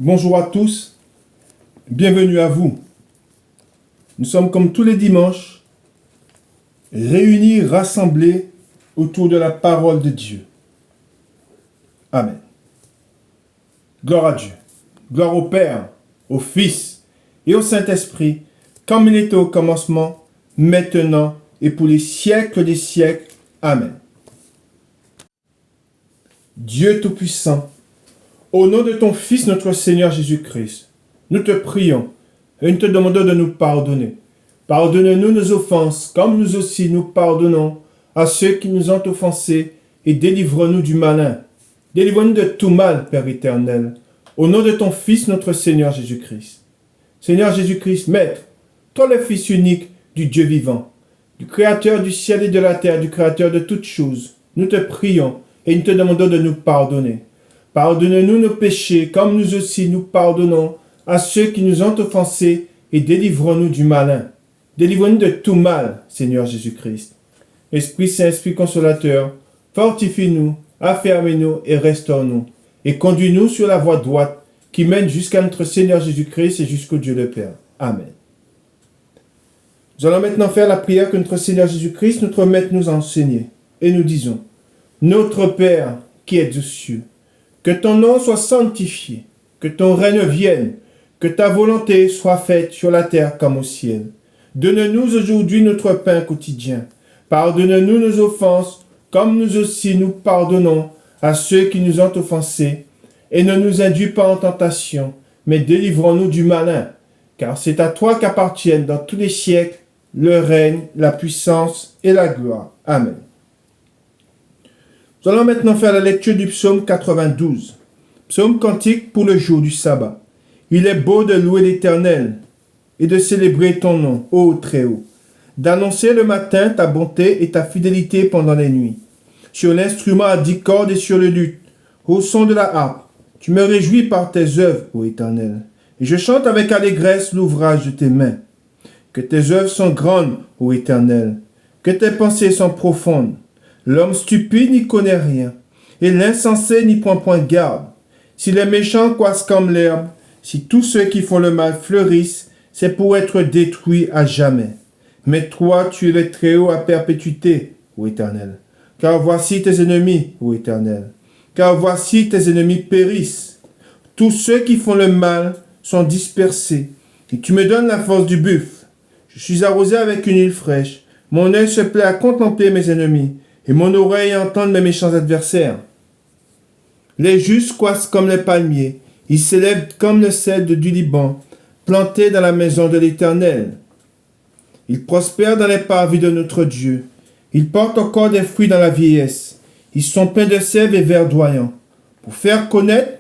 Bonjour à tous, bienvenue à vous. Nous sommes comme tous les dimanches, réunis, rassemblés autour de la parole de Dieu. Amen. Gloire à Dieu, gloire au Père, au Fils et au Saint-Esprit, comme il était au commencement, maintenant et pour les siècles des siècles. Amen. Dieu Tout-Puissant, au nom de ton Fils, notre Seigneur Jésus-Christ, nous te prions et nous te demandons de nous pardonner. Pardonne-nous nos offenses, comme nous aussi nous pardonnons à ceux qui nous ont offensés, et délivre-nous du malin. Délivre-nous de tout mal, Père éternel, au nom de ton Fils, notre Seigneur Jésus-Christ. Seigneur Jésus-Christ, Maître, toi le Fils unique du Dieu vivant, du Créateur du ciel et de la terre, du Créateur de toutes choses, nous te prions et nous te demandons de nous pardonner. Pardonne-nous nos péchés, comme nous aussi nous pardonnons à ceux qui nous ont offensés, et délivre-nous du malin. Délivre-nous de tout mal, Seigneur Jésus-Christ. Esprit Saint, Esprit Consolateur, fortifie-nous, affermis-nous et restaure-nous, et conduis-nous sur la voie droite qui mène jusqu'à notre Seigneur Jésus-Christ et jusqu'au Dieu le Père. Amen. Nous allons maintenant faire la prière que notre Seigneur Jésus-Christ, notre Maître, nous a enseignée. Et nous disons, Notre Père qui es aux cieux, que ton nom soit sanctifié, que ton règne vienne, que ta volonté soit faite sur la terre comme au ciel. Donne-nous aujourd'hui notre pain quotidien. Pardonne-nous nos offenses, comme nous aussi nous pardonnons à ceux qui nous ont offensés. Et ne nous induis pas en tentation, mais délivre-nous du malin. Car c'est à toi qu'appartiennent dans tous les siècles le règne, la puissance et la gloire. Amen. Nous allons maintenant faire la lecture du psaume 92. Psaume cantique pour le jour du sabbat. Il est beau de louer l'Éternel et de célébrer ton nom, ô Très-Haut, d'annoncer le matin ta bonté et ta fidélité pendant les nuits. Sur l'instrument à 10 cordes et sur le luth, au son de la harpe, tu me réjouis par tes œuvres, ô Éternel, et je chante avec allégresse l'ouvrage de tes mains. Que tes œuvres sont grandes, ô Éternel, que tes pensées sont profondes. L'homme stupide n'y connaît rien, et l'insensé n'y prend point garde. Si les méchants croissent comme l'herbe, si tous ceux qui font le mal fleurissent, c'est pour être détruits à jamais. Mais toi, tu es le Très-Haut à perpétuité, ô Éternel. Car voici tes ennemis, ô Éternel. Car voici tes ennemis périssent. Tous ceux qui font le mal sont dispersés, et tu me donnes la force du buffle. Je suis arrosé avec une huile fraîche. Mon œil se plaît à contempler mes ennemis, et mon oreille à entendre mes méchants adversaires. Les justes croissent comme les palmiers, ils s'élèvent comme le cèdre du Liban, plantés dans la maison de l'Éternel. Ils prospèrent dans les parvis de notre Dieu. Ils portent encore des fruits dans la vieillesse. Ils sont pleins de sève et verdoyants, pour faire connaître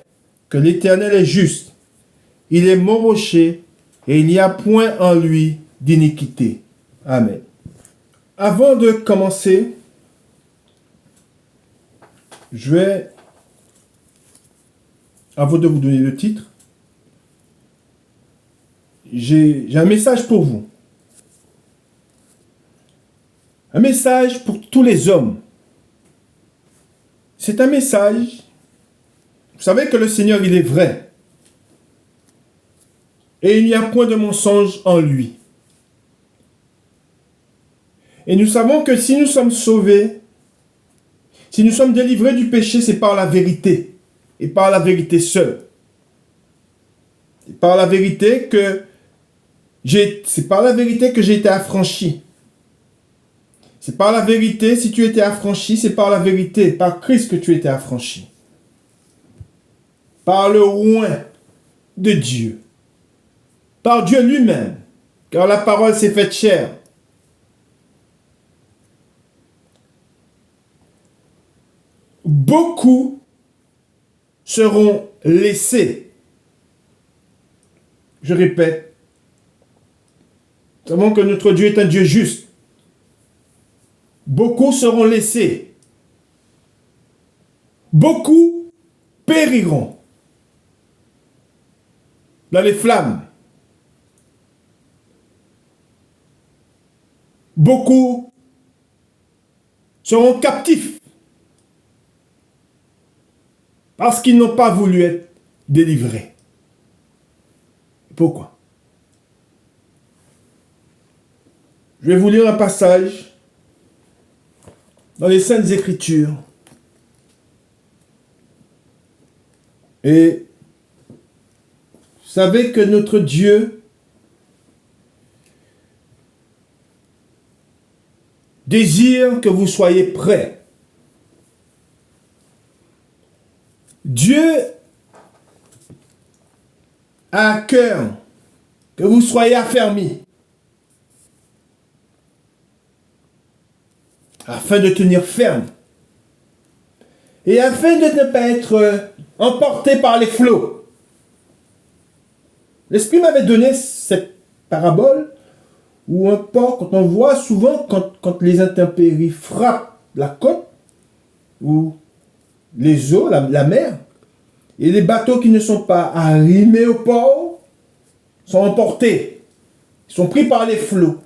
que l'Éternel est juste. Il est mon rocher, et il n'y a point en lui d'iniquité. Amen. Avant de commencer, je vais, avant de vous donner le titre, j'ai un message pour vous. Un message pour tous les hommes. C'est un message, vous savez que le Seigneur, il est vrai. Et il n'y a point de mensonge en lui. Et nous savons que si nous sommes sauvés, si nous sommes délivrés du péché, c'est par la vérité. Et par la vérité seule. C'est par la vérité que j'ai été affranchi. C'est par la vérité, si tu étais affranchi, c'est par la vérité, par Christ que tu étais affranchi. Par le oint de Dieu. Par Dieu lui-même. Car la parole s'est faite chair. Beaucoup seront laissés. Je répète, nous savons que notre Dieu est un Dieu juste. Beaucoup seront laissés. Beaucoup périront dans les flammes. Beaucoup seront captifs parce qu'ils n'ont pas voulu être délivrés. Pourquoi? Je vais vous lire un passage dans les Saintes Écritures. Et vous savez que notre Dieu désire que vous soyez prêts. Dieu a à cœur que vous soyez affermis afin de tenir ferme et afin de ne pas être emporté par les flots. L'Esprit m'avait donné cette parabole où un port, quand on voit souvent quand les intempéries frappent la côte ou les eaux, la mer, et les bateaux qui ne sont pas arrimés au port sont emportés, sont pris par les flots.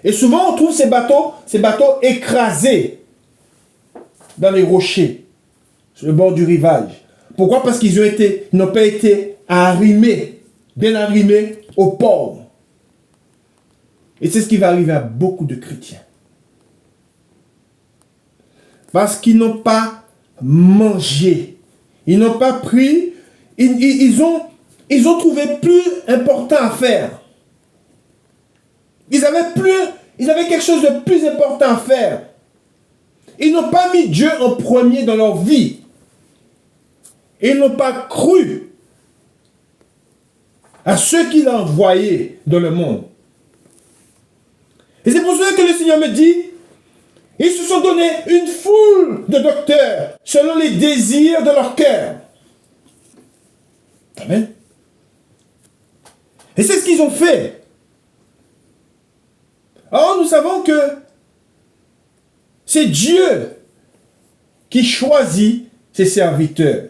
Et souvent on trouve ces bateaux écrasés dans les rochers, sur le bord du rivage. Pourquoi? Parce qu'ils n'ont pas été arrimés, bien arrimés au port. Et c'est ce qui va arriver à beaucoup de chrétiens. Parce qu'ils n'ont pas mangé. Ils n'ont pas pris. Ils ont trouvé plus important à faire. Ils avaient quelque chose de plus important à faire. Ils n'ont pas mis Dieu en premier dans leur vie. Ils n'ont pas cru à ceux qu'il a envoyés dans le monde. Et c'est pour cela que le Seigneur me dit, ils se sont donné une foule de docteurs selon les désirs de leur cœur. Amen. Et c'est ce qu'ils ont fait. Or, nous savons que c'est Dieu qui choisit ses serviteurs.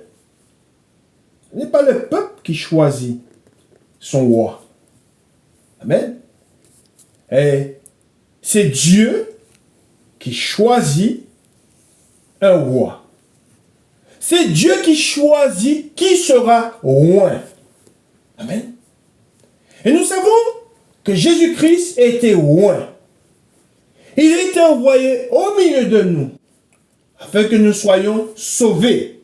Ce n'est pas le peuple qui choisit son roi. Amen. Et c'est Dieu qui choisit un roi. C'est Dieu qui choisit qui sera roi. Amen. Et nous savons que Jésus-Christ a été roi. Il a été envoyé au milieu de nous afin que nous soyons sauvés.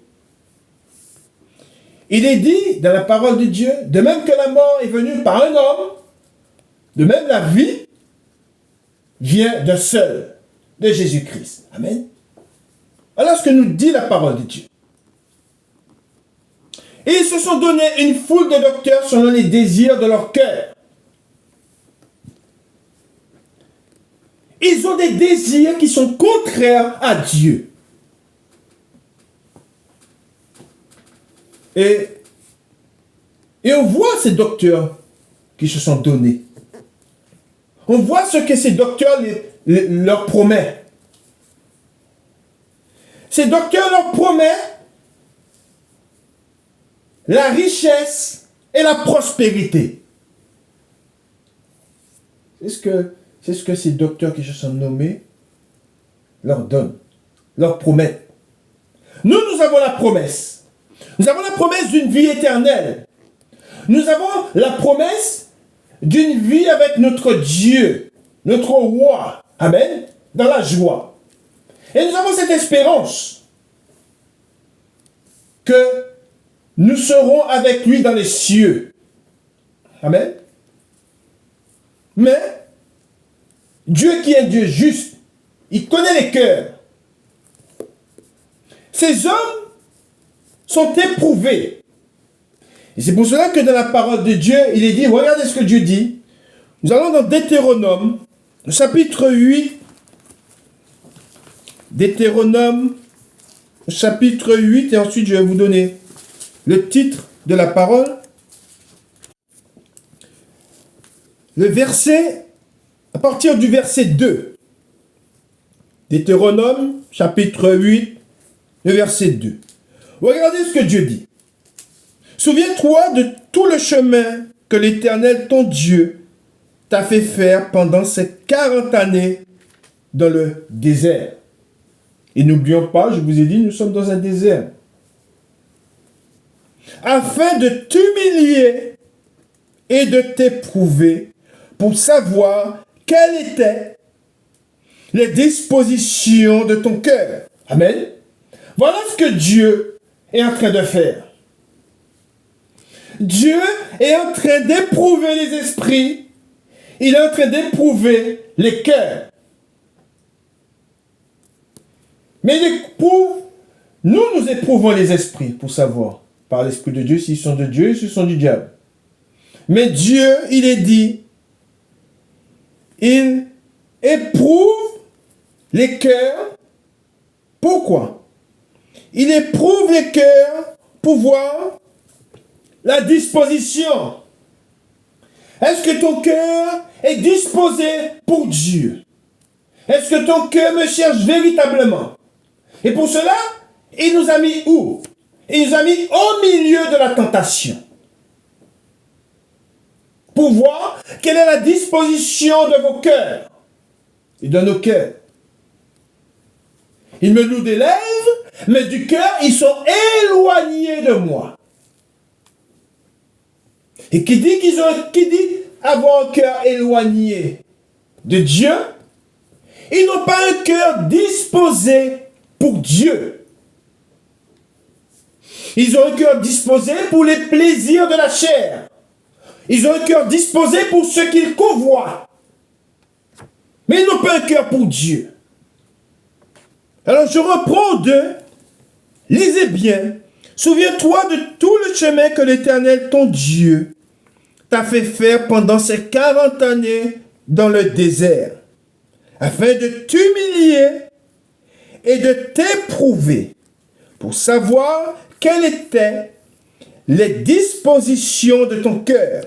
Il est dit dans la parole de Dieu, de même que la mort est venue par un homme, de même la vie vient d'un seul, de Jésus-Christ. Amen. Voilà ce que nous dit la parole de Dieu. Et ils se sont donné une foule de docteurs selon les désirs de leur cœur. Ils ont des désirs qui sont contraires à Dieu. Et on voit ces docteurs qui se sont donnés. On voit ce que ces docteurs leur promettent. Ces docteurs leur promettent la richesse et la prospérité. C'est ce que ces docteurs qui se sont nommés leur donnent, leur promettent. Nous avons la promesse. Nous avons la promesse d'une vie éternelle. Nous avons la promesse d'une vie avec notre Dieu, notre roi. Amen. Dans la joie. Et nous avons cette espérance que nous serons avec lui dans les cieux. Amen. Mais Dieu qui est Dieu juste, il connaît les cœurs. Ces hommes sont éprouvés. Et c'est pour cela que dans la parole de Dieu, il est dit, regardez ce que Dieu dit. Nous allons dans Deutéronome, chapitre 8. Deutéronome, chapitre 8, et ensuite je vais vous donner le titre de la parole. Le verset, à partir du verset 2. Deutéronome, chapitre 8, le verset 2. Regardez ce que Dieu dit. Souviens-toi de tout le chemin que l'Éternel, ton Dieu, t'a fait faire pendant ces 40 années dans le désert. Et n'oublions pas, je vous ai dit, nous sommes dans un désert. Afin de t'humilier et de t'éprouver pour savoir quelles étaient les dispositions de ton cœur. Amen. Voilà ce que Dieu est en train de faire. Dieu est en train d'éprouver les esprits. Il est en train d'éprouver les cœurs. Mais il éprouve, nous éprouvons les esprits pour savoir, par l'Esprit de Dieu, s'ils sont de Dieu ou s'ils sont du diable. Mais Dieu, il est dit, il éprouve les cœurs. Pourquoi? Il éprouve les cœurs pour voir la disposition. Est-ce que ton cœur est disposé pour Dieu? Est-ce que ton cœur me cherche véritablement? Et pour cela, il nous a mis où? Il nous a mis au milieu de la tentation. Pour voir quelle est la disposition de vos cœurs et de nos cœurs. Ils me louent des lèvres, mais du cœur, ils sont éloignés de moi. Et qui dit avoir un cœur éloigné de Dieu, ils n'ont pas un cœur disposé pour Dieu. Ils ont un cœur disposé pour les plaisirs de la chair. Ils ont un cœur disposé pour ce qu'ils convoitent. Mais ils n'ont pas un cœur pour Dieu. Alors je reprends lisez bien. Souviens-toi de tout le chemin que l'Éternel, ton Dieu, t'a fait faire pendant ces 40 années dans le désert, afin de t'humilier et de t'éprouver pour savoir quelles étaient les dispositions de ton cœur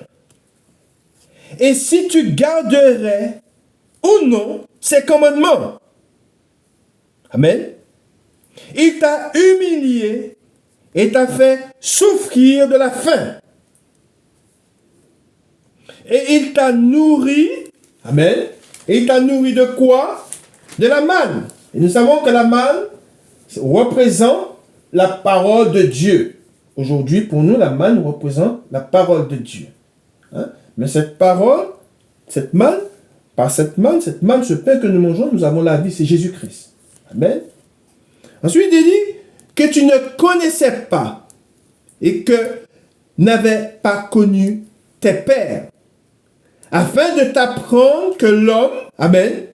et si tu garderais ou non ses commandements. Amen. Il t'a humilié et t'a fait souffrir de la faim. Et il t'a nourri. Amen. Et il t'a nourri de quoi? De la manne. Et nous savons que la manne représente la parole de Dieu. Aujourd'hui, pour nous, la manne représente la parole de Dieu. Hein? Mais cette parole, cette manne, par cette manne, ce pain que nous mangeons, nous avons la vie, c'est Jésus-Christ. Amen. Ensuite, il dit que tu ne connaissais pas et que n'avais pas connu tes pères, afin de t'apprendre que l'homme, amen,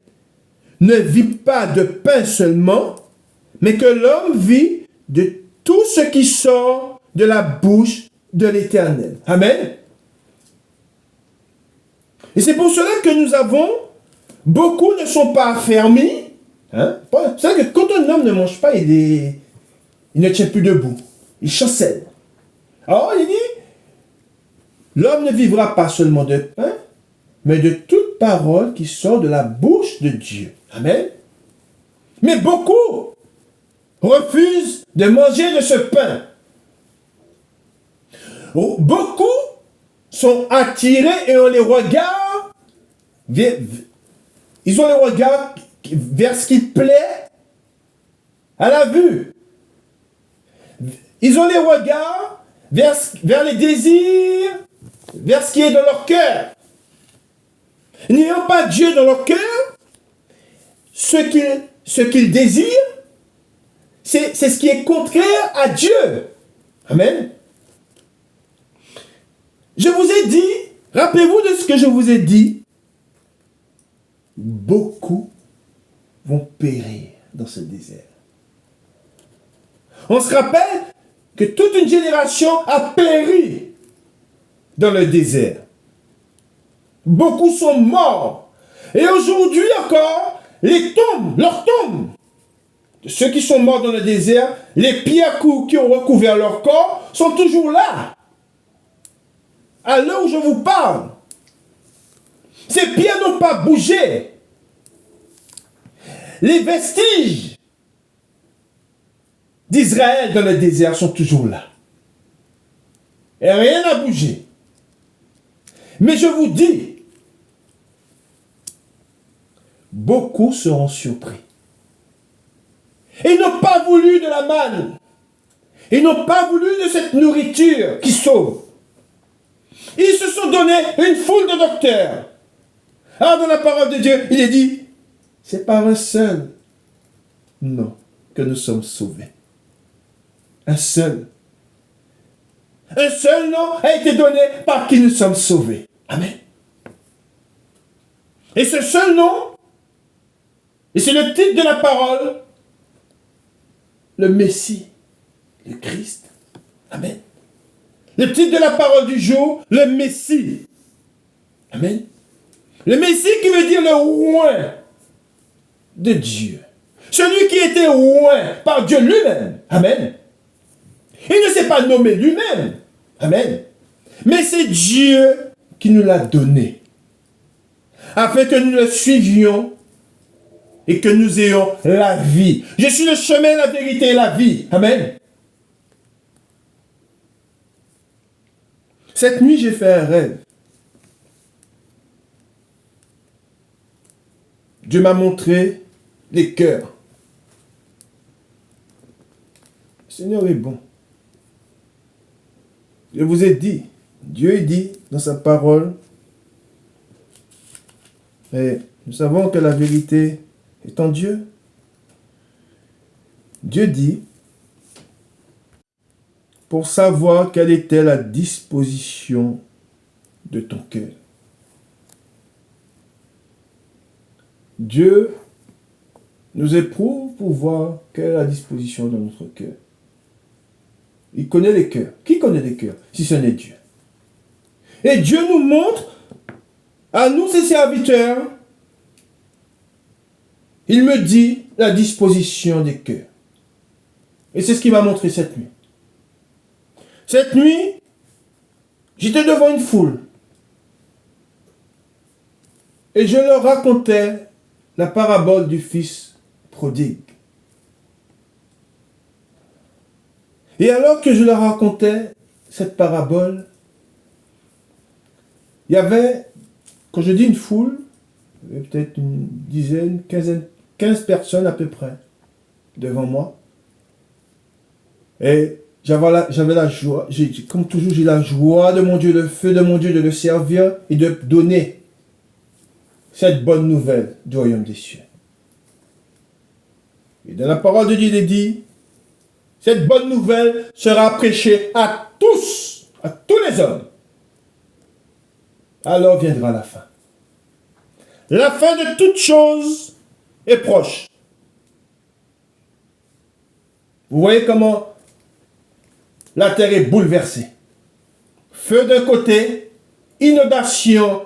ne vit pas de pain seulement, mais que l'homme vit de tout ce qui sort de la bouche de l'Éternel. Amen. Et c'est pour cela que nous avons, beaucoup ne sont pas affermis. Hein? C'est vrai que quand un homme ne mange pas, il ne tient plus debout. Il chancelle. Alors il dit, l'homme ne vivra pas seulement de pain, mais de toute parole qui sort de la bouche de Dieu. Amen. Mais beaucoup refusent de manger de ce pain. Beaucoup sont attirés et on les regarde, ils ont les regards vers ce qui plaît à la vue. Ils ont les regards vers les désirs, vers ce qui est dans leur cœur. N'ayant pas Dieu dans leur cœur, ce qu'ils désirent, c'est ce qui est contraire à Dieu. Amen. Je vous ai dit, rappelez-vous de ce que je vous ai dit, beaucoup vont périr dans ce désert. On se rappelle que toute une génération a péri dans le désert. Beaucoup sont morts. Et aujourd'hui encore, leurs tombes, de ceux qui sont morts dans le désert, les pierres qui ont recouvert leur corps sont toujours là. À l'heure où je vous parle, ces pierres n'ont pas bougé. Les vestiges d'Israël dans le désert sont toujours là. Et rien n'a bougé. Mais je vous dis, beaucoup seront surpris. Ils n'ont pas voulu de la manne. Ils n'ont pas voulu de cette nourriture qui sauve. Ils se sont donné donné une foule de docteurs. Alors dans la parole de Dieu, il est dit, c'est par un seul nom que nous sommes sauvés. Un seul. Un seul nom a été donné par qui nous sommes sauvés. Amen. Et ce seul nom, et c'est le titre de la parole, le Messie, le Christ. Amen. Le titre de la parole du jour, le Messie. Amen. Le Messie qui veut dire le oint de Dieu. Celui qui était oint par Dieu lui-même. Amen. Il ne s'est pas nommé lui-même. Amen. Mais c'est Dieu qui nous l'a donné. Afin que nous le suivions et que nous ayons la vie. Je suis le chemin, la vérité et la vie. Amen. Cette nuit, j'ai fait un rêve. Dieu m'a montré les cœurs. Le Seigneur est bon. Je vous ai dit, Dieu dit dans sa parole, et nous savons que la vérité est en Dieu. Dieu dit, pour savoir quelle était la disposition de ton cœur. Dieu nous éprouve pour voir quelle est la disposition de notre cœur. Il connaît les cœurs. Qui connaît les cœurs, si ce n'est Dieu? Et Dieu nous montre, à nous ses serviteurs, il me dit la disposition des cœurs. Et c'est ce qu'il m'a montré cette nuit. Cette nuit, j'étais devant une foule. Et je leur racontais la parabole du fils prodigue. Et alors que je leur racontais cette parabole, il y avait, quand je dis une foule, il y avait peut-être une dizaine, 15 personnes à peu près devant moi. Et j'avais la joie, comme toujours j'ai la joie de mon Dieu, le feu de mon Dieu de le servir et de donner cette bonne nouvelle du royaume des cieux. Et dans la parole de Dieu, il est dit, cette bonne nouvelle sera prêchée à tous les hommes. Alors viendra la fin. La fin de toute chose est proche. Vous voyez comment la terre est bouleversée. Feu d'un côté, inondation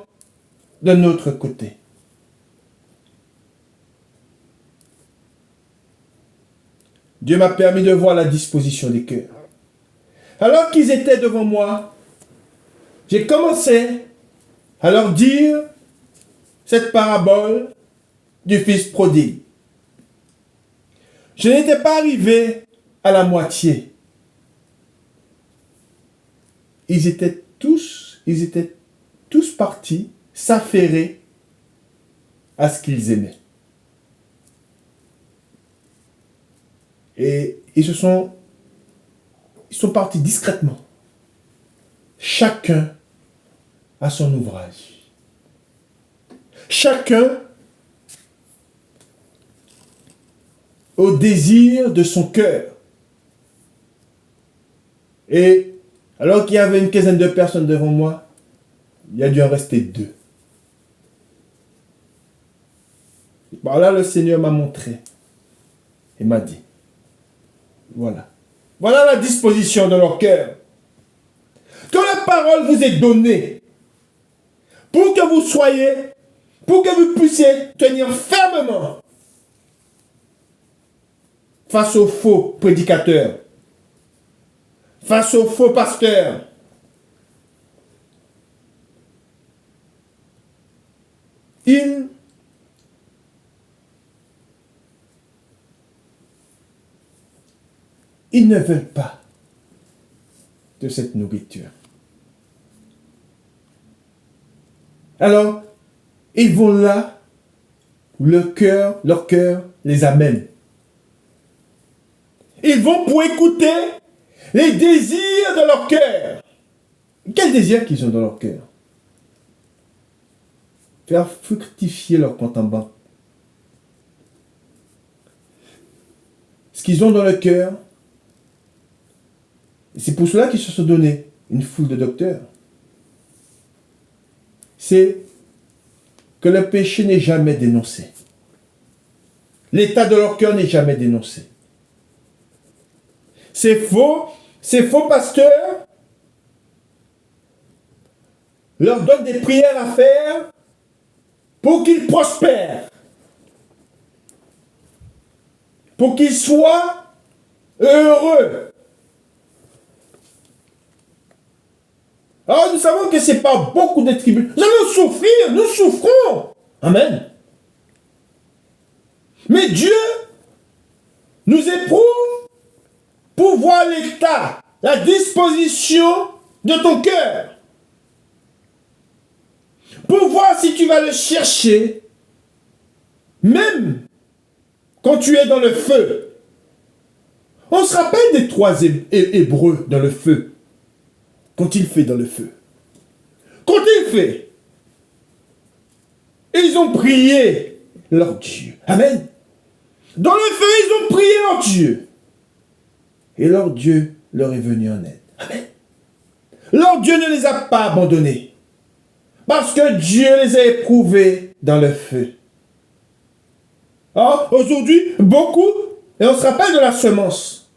de l'autre côté. Dieu m'a permis de voir la disposition des cœurs. Alors qu'ils étaient devant moi, j'ai commencé à leur dire cette parabole du fils prodigue. Je n'étais pas arrivé à la moitié. Ils étaient tous partis s'affairer à ce qu'ils aimaient. Et ils sont partis discrètement. Chacun a son ouvrage. Chacun au désir de son cœur. Et alors qu'il y avait une quinzaine de personnes devant moi, il y a dû en rester 2. Par là, le Seigneur m'a montré et m'a dit, voilà. Voilà la disposition de leur cœur. Que la parole vous est donnée pour que vous soyez, pour que vous puissiez tenir fermement face aux faux prédicateurs, face aux faux pasteurs. Ils ne veulent pas de cette nourriture. Alors, ils vont là où leur cœur les amène. Ils vont pour écouter les désirs de leur cœur. Quel désir qu'ils ont dans leur cœur? faire fructifier leur compte en banque. Ce qu'ils ont dans le cœur, c'est pour cela qu'ils se sont donné une foule de docteurs. C'est que le péché n'est jamais dénoncé. L'état de leur cœur n'est jamais dénoncé. Ces faux pasteurs leur donnent des prières à faire pour qu'ils prospèrent, pour qu'ils soient heureux. Alors nous savons que ce n'est pas beaucoup de tribus. Nous allons souffrir, nous souffrons. Amen. Mais Dieu nous éprouve pour voir l'état, la disposition de ton cœur. Pour voir si tu vas le chercher, même quand tu es dans le feu. On se rappelle des 3 Hébreux dans le feu. Quand il fait dans le feu. Quand il fait, ils ont prié leur Dieu. Amen. Dans le feu, ils ont prié leur Dieu. Et leur Dieu leur est venu en aide. Amen. Leur Dieu ne les a pas abandonnés. Parce que Dieu les a éprouvés dans le feu. Alors, aujourd'hui, beaucoup, et on se rappelle de la semence,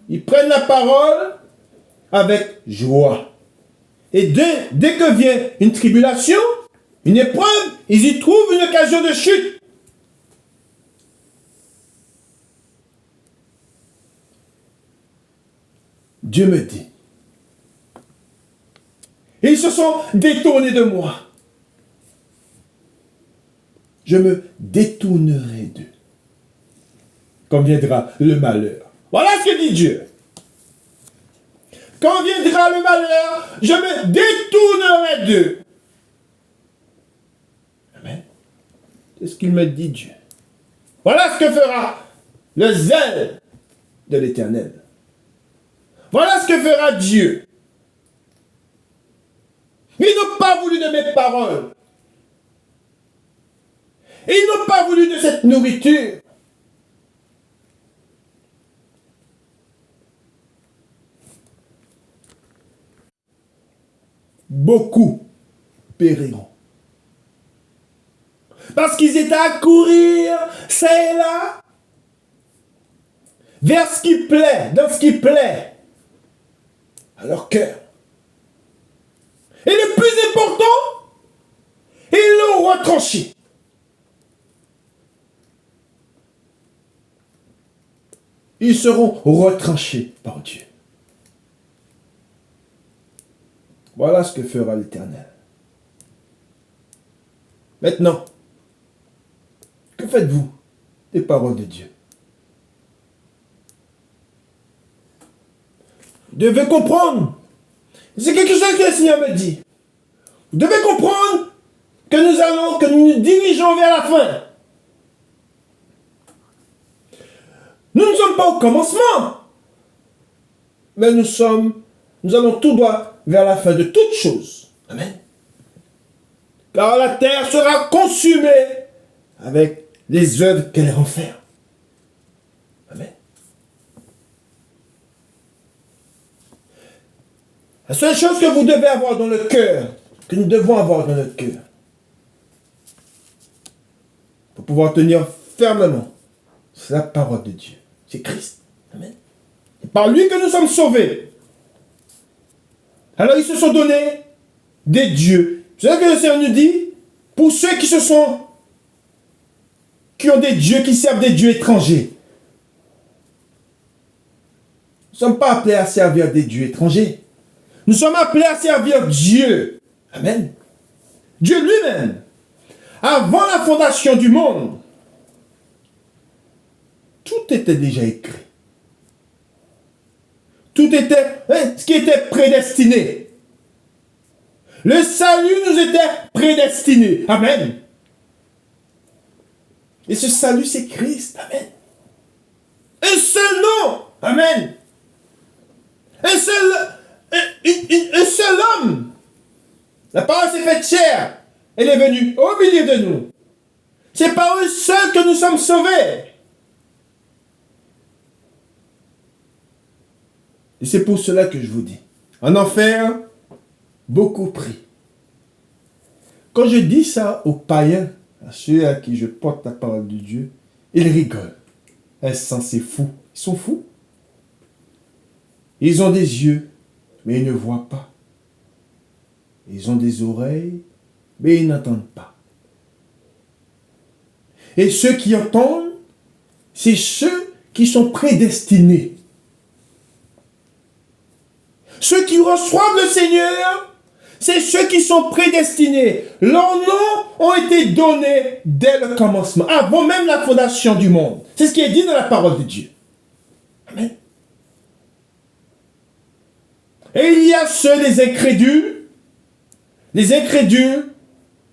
ils prennent la parole avec joie. Et dès que vient une tribulation, une épreuve, ils y trouvent une occasion de chute. Dieu me dit, ils se sont détournés de moi. Je me détournerai d'eux. Quand viendra le malheur. Voilà ce que dit Dieu. Quand viendra le malheur, je me détournerai d'eux. Amen. C'est ce qu'il me dit Dieu. Voilà ce que fera le zèle de l'Éternel. Voilà ce que fera Dieu. Ils n'ont pas voulu de mes paroles. Ils n'ont pas voulu de cette nourriture. Beaucoup périront. Parce qu'ils étaient à courir, ça et là, vers ce qui plaît, dans ce qui plaît à leur cœur. Et le plus important, ils l'ont retranché. Ils seront retranchés par Dieu. Voilà ce que fera l'Éternel. Maintenant, que faites-vous des paroles de Dieu? Vous devez comprendre. C'est quelque chose que le Seigneur me dit. Vous devez comprendre que nous nous dirigeons vers la fin. Nous ne sommes pas au commencement. Mais nous allons tout droit vers la fin de toutes choses. Amen. Car la terre sera consumée avec les œuvres qu'elle renferme. Amen. La seule chose que vous devez avoir dans le cœur, que nous devons avoir dans notre cœur, pour pouvoir tenir fermement, c'est la parole de Dieu. C'est Christ. Amen. C'est par lui que nous sommes sauvés. Alors ils se sont donnés des dieux. C'est ça que le Seigneur nous dit, pour ceux qui ont des dieux, qui servent des dieux étrangers. Nous ne sommes pas appelés à servir des dieux étrangers. Nous sommes appelés à servir Dieu. Amen. Dieu lui-même. Avant la fondation du monde, tout était déjà écrit. Tout était, ce qui était prédestiné. Le salut nous était prédestiné. Amen. Et ce salut, c'est Christ. Amen. Un seul nom. Amen. Un seul homme. La parole s'est faite chair. Elle est venue au milieu de nous. C'est par eux seuls que nous sommes sauvés. Et c'est pour cela que je vous dis, en enfer, beaucoup prient. Quand je dis ça aux païens, à ceux à qui je porte la parole de Dieu, ils rigolent. C'est fou. Ils sont fous. Ils ont des yeux, mais ils ne voient pas. Ils ont des oreilles, mais ils n'entendent pas. Et ceux qui entendent, c'est ceux qui sont prédestinés. Ceux qui reçoivent le Seigneur, c'est ceux qui sont prédestinés. Leurs noms ont été donnés dès le commencement, avant même la fondation du monde. C'est ce qui est dit dans la parole de Dieu. Amen. Et il y a ceux, les incrédules. Les incrédules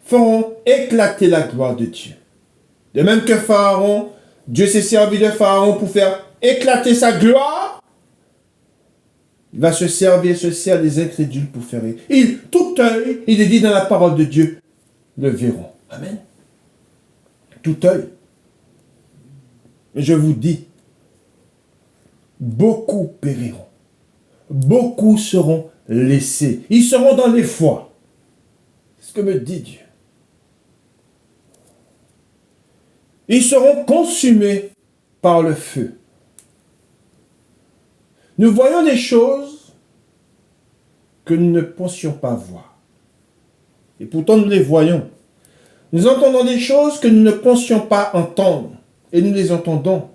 feront éclater la gloire de Dieu. De même que Pharaon, Dieu s'est servi de Pharaon pour faire éclater sa gloire. Il va se sert des incrédules pour faire. Tout œil, il est dit dans la parole de Dieu, le verront. Amen. Tout œil. Mais je vous dis, beaucoup périront. Beaucoup seront laissés. Ils seront dans les foies. C'est ce que me dit Dieu. Ils seront consumés par le feu. Nous voyons des choses que nous ne pensions pas voir. Et pourtant nous les voyons. Nous entendons des choses que nous ne pensions pas entendre. Et nous les entendons.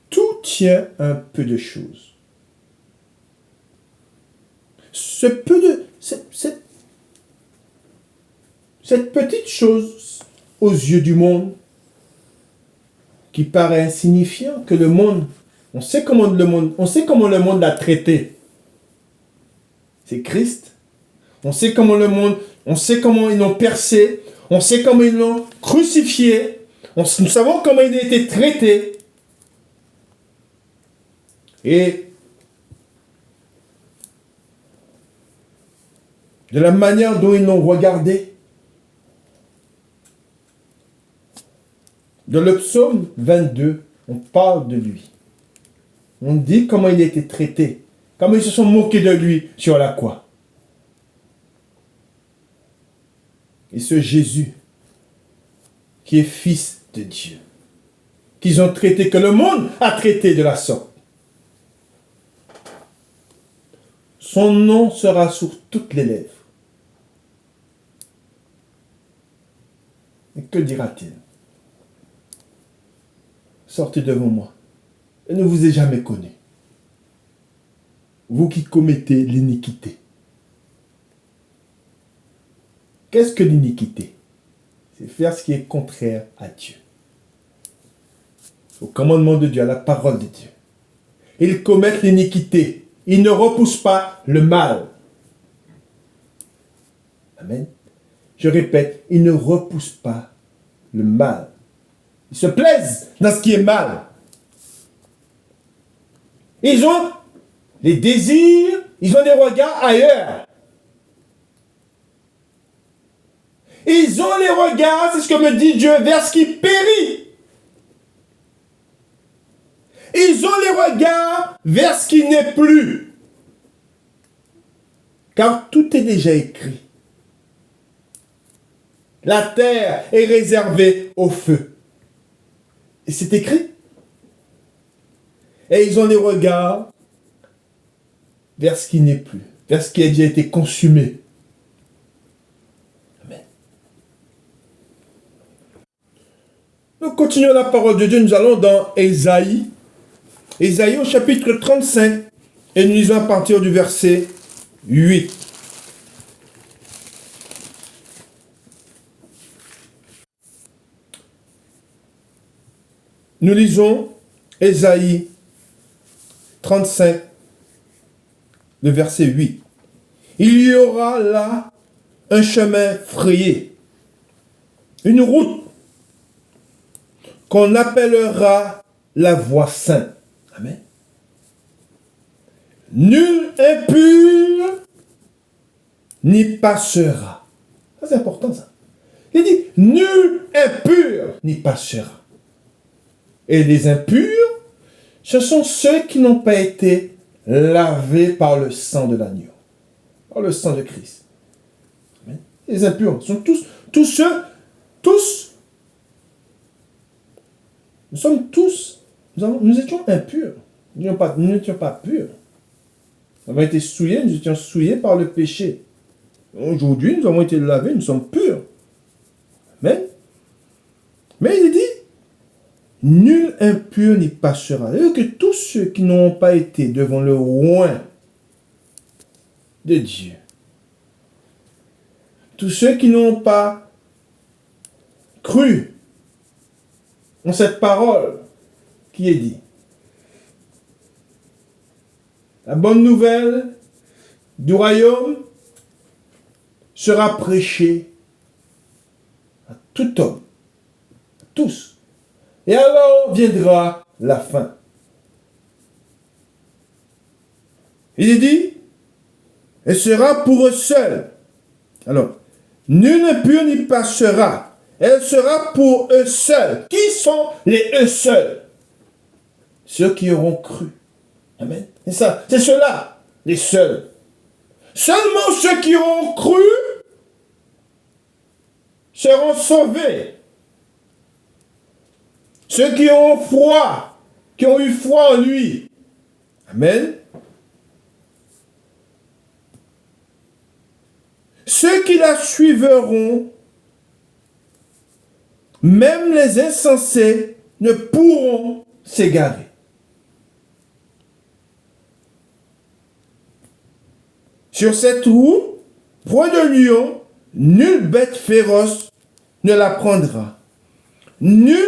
Tout tient un peu de choses. Cette petite chose aux yeux du monde qui paraît insignifiant, que le monde, on sait comment le monde l'a traité. C'est Christ. On sait comment ils l'ont percé, on sait comment ils l'ont crucifié, nous savons comment il a été traité. Et de la manière dont ils l'ont regardé. Dans le psaume 22, on parle de lui. On dit comment il a été traité, comment ils se sont moqués de lui sur la croix. Et ce Jésus, qui est fils de Dieu, qu'ils ont traité, que le monde a traité de la sorte. Son nom sera sur toutes les lèvres. Et que dira-t-il? Sortez devant moi. Je ne vous ai jamais connu. Vous qui commettez l'iniquité. Qu'est-ce que l'iniquité? C'est faire ce qui est contraire à Dieu. Au commandement de Dieu, à la parole de Dieu. Ils commettent l'iniquité. Ils ne repoussent pas le mal. Amen. Je répète, ils ne repoussent pas le mal. Ils se plaisent dans ce qui est mal. Ils ont les désirs, ils ont des regards ailleurs. Ils ont les regards, c'est ce que me dit Dieu, vers ce qui périt. Ils ont les regards vers ce qui n'est plus. Car tout est déjà écrit. La terre est réservée au feu. Et c'est écrit. Et ils ont les regards vers ce qui n'est plus, vers ce qui a déjà été consumé. Amen. Nous continuons la parole de Dieu. Nous allons dans Ésaïe. Ésaïe au chapitre 35. Et nous lisons à partir du verset 8. Nous lisons Ésaïe 35, le verset 8. Il y aura là un chemin frayé, une route qu'on appellera la voie sainte. Amen. Nul impur n'y passera. Ça, c'est important, ça. Il dit, nul impur n'y passera. Et les impurs, ce sont ceux qui n'ont pas été lavés par le sang de l'agneau, par le sang de Christ. Amen. Les impurs sont tous, nous sommes tous, nous étions impurs. Nous n'étions pas purs. Nous avons été souillés, nous étions souillés par le péché. Aujourd'hui, nous avons été lavés, nous sommes purs. Amen. Mais il dit, nul impur n'y passera. C'est-à-dire que tous ceux qui n'ont pas été devant le roi de Dieu, tous ceux qui n'ont pas cru en cette parole qui est dit, la bonne nouvelle du royaume sera prêchée à tout homme, à tous. Et alors viendra la fin. Il dit, elle sera pour eux seuls. Alors, nul impur n'y passera. Elle sera pour eux seuls. Qui sont les eux seuls? Ceux qui auront cru. Amen. C'est ça, c'est ceux-là, les seuls. Seulement ceux qui auront cru seront sauvés. Ceux qui ont foi, qui ont eu foi en lui. Amen. Ceux qui la suivront, même les insensés, ne pourront s'égarer. Sur cette roue, point de lion, nulle bête féroce ne la prendra. Nul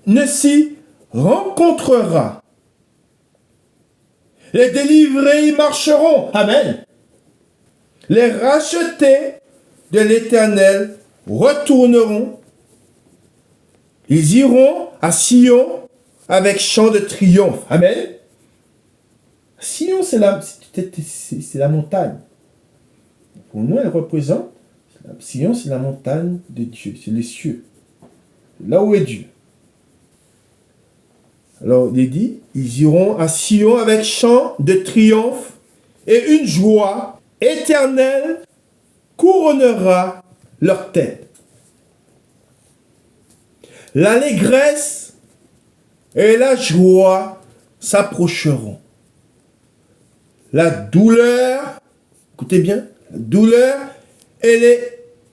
ne s'y rencontrera. Les délivrés y marcheront. Amen. Les rachetés de l'Éternel retourneront. Ils iront à Sion avec chant de triomphe. Amen. Sion, c'est la montagne. Pour nous, elle représente, Sion, c'est la montagne de Dieu, c'est les cieux. Là où est Dieu. Alors, il est dit, ils iront à Sion avec chant de triomphe et une joie éternelle couronnera leur tête. L'allégresse et la joie s'approcheront. La douleur, écoutez bien, la douleur et les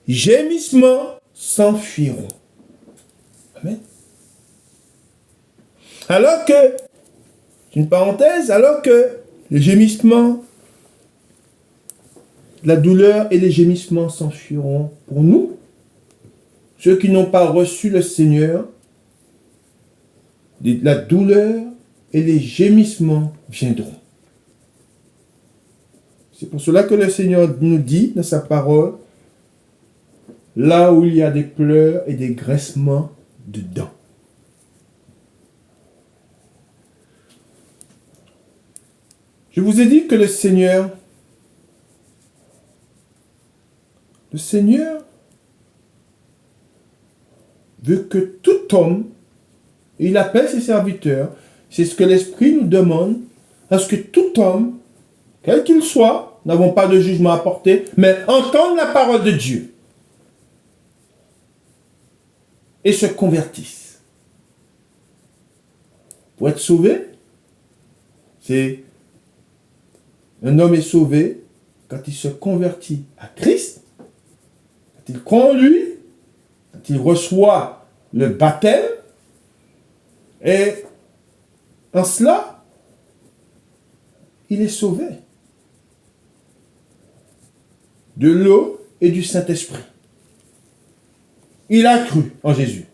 gémissements s'enfuiront. Amen. Alors que, une parenthèse, alors que les gémissements, la douleur et les gémissements s'enfuiront pour nous, ceux qui n'ont pas reçu le Seigneur, la douleur et les gémissements viendront. C'est pour cela que le Seigneur nous dit dans sa parole, là où il y a des pleurs et des graissements de dents. Je vous ai dit que le Seigneur veut que tout homme, il appelle ses serviteurs, c'est ce que l'Esprit nous demande, à ce que tout homme, quel qu'il soit, n'avons pas de jugement à porter, mais entende la parole de Dieu et se convertisse. Pour être sauvé, c'est un homme est sauvé quand il se convertit à Christ, quand il croit en lui, quand il reçoit le baptême, et en cela, il est sauvé de l'eau et du Saint-Esprit. Il a cru en Jésus.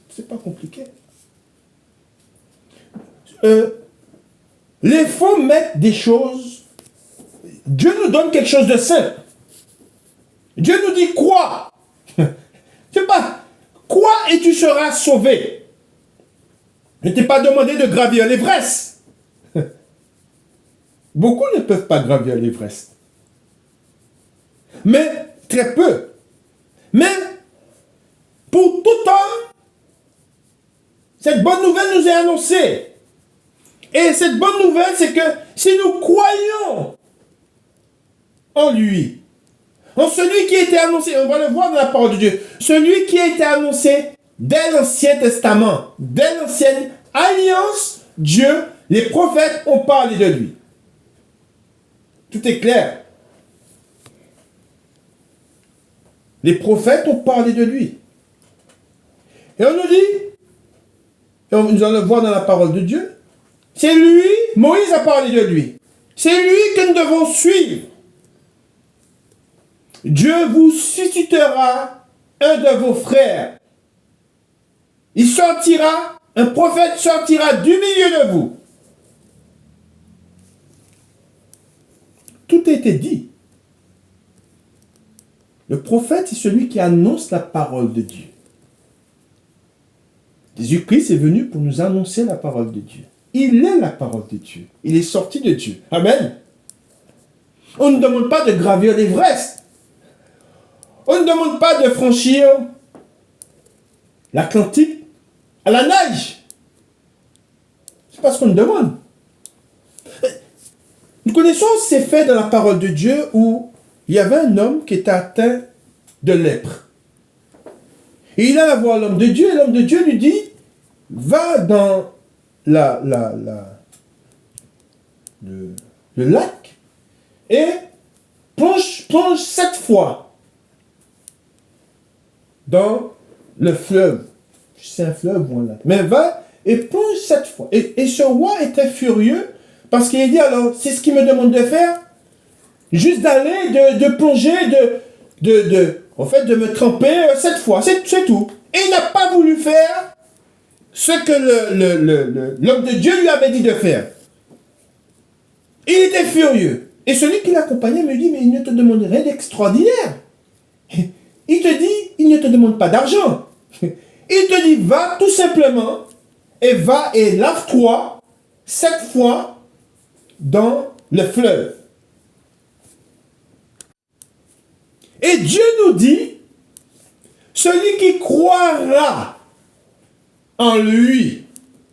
C'est pas compliqué. Les faux mettent des choses. Dieu nous donne quelque chose de simple. Dieu nous dit quoi? C'est pas quoi et tu seras sauvé. Je ne t'ai pas demandé de gravir l'Everest. Beaucoup ne peuvent pas gravir l'Everest. Mais très peu. Mais pour tout homme, cette bonne nouvelle nous est annoncée. Et cette bonne nouvelle, c'est que si nous croyons en lui, en celui qui a été annoncé, on va le voir dans la parole de Dieu, celui qui a été annoncé dès l'Ancien Testament, dès l'Ancienne Alliance, Dieu, les prophètes ont parlé de lui. Tout est clair. Les prophètes ont parlé de lui. Et on nous dit, et nous allons le voir dans la parole de Dieu, c'est lui, Moïse a parlé de lui. C'est lui que nous devons suivre. Dieu vous suscitera un de vos frères. Il sortira, un prophète sortira du milieu de vous. Tout a été dit. Le prophète, c'est celui qui annonce la parole de Dieu. Jésus-Christ est venu pour nous annoncer la parole de Dieu. Il est la parole de Dieu. Il est sorti de Dieu. Amen. On ne demande pas de gravir l'Everest. On ne demande pas de franchir l'Atlantique à la nage. C'est pas ce qu'on nous demande. Nous connaissons ces faits dans la parole de Dieu où il y avait un homme qui était atteint de lèpre. Et il alla voir l'homme de Dieu et l'homme de Dieu lui dit, va dans le lac et plonge 7 fois dans le fleuve. C'est un fleuve ou un lac. Mais va et plonge 7 fois. Et ce roi était furieux parce qu'il dit alors, c'est ce qu'il me demande de faire, juste d'aller, de plonger, en fait, de me tremper 7 fois. C'est tout. Et il n'a pas voulu faire ce que l'homme de Dieu lui avait dit de faire. Il était furieux. Et celui qui l'accompagnait me dit, mais il ne te demande rien d'extraordinaire. Il te dit, il ne te demande pas d'argent. Il te dit, va tout simplement, et va et lave-toi 7 fois dans le fleuve. Et Dieu nous dit, celui qui croira en lui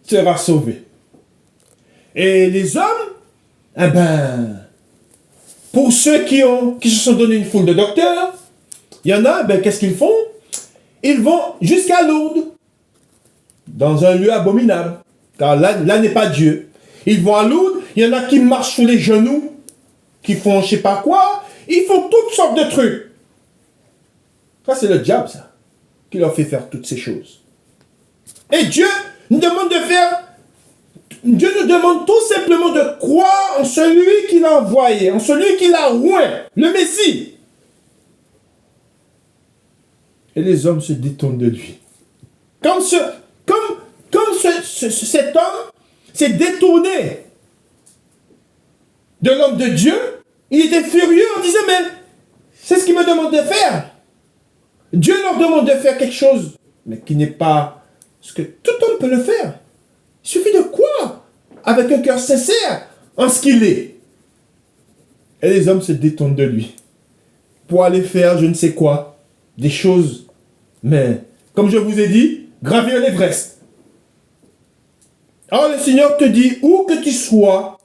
sera sauvé. Et les hommes, eh ben, pour ceux qui se sont donné une foule de docteurs, il y en a, ben, qu'est-ce qu'ils font? Ils vont jusqu'à Lourdes, dans un lieu abominable, car là n'est pas Dieu. Ils vont à Lourdes, il y en a qui marchent sur les genoux, qui font je sais pas quoi, ils font toutes sortes de trucs. Ça, c'est le diable, ça, qui leur fait faire toutes ces choses. Et Dieu nous demande Dieu nous demande tout simplement de croire en celui qu'il a envoyé, en celui qu'il a oint, le Messie. Et les hommes se détournent de lui. Comme cet homme s'est détourné de l'homme de Dieu, il était furieux en disant, mais c'est ce qu'il me demande de faire. Dieu leur demande de faire quelque chose, mais qui n'est pas ce que tout homme peut le faire. Il suffit de croire avec un cœur sincère en ce qu'il est. Et les hommes se détournent de lui pour aller faire je ne sais quoi, des choses. Mais, comme je vous ai dit, gravir l'Everest. Alors le Seigneur te dit, où que tu sois,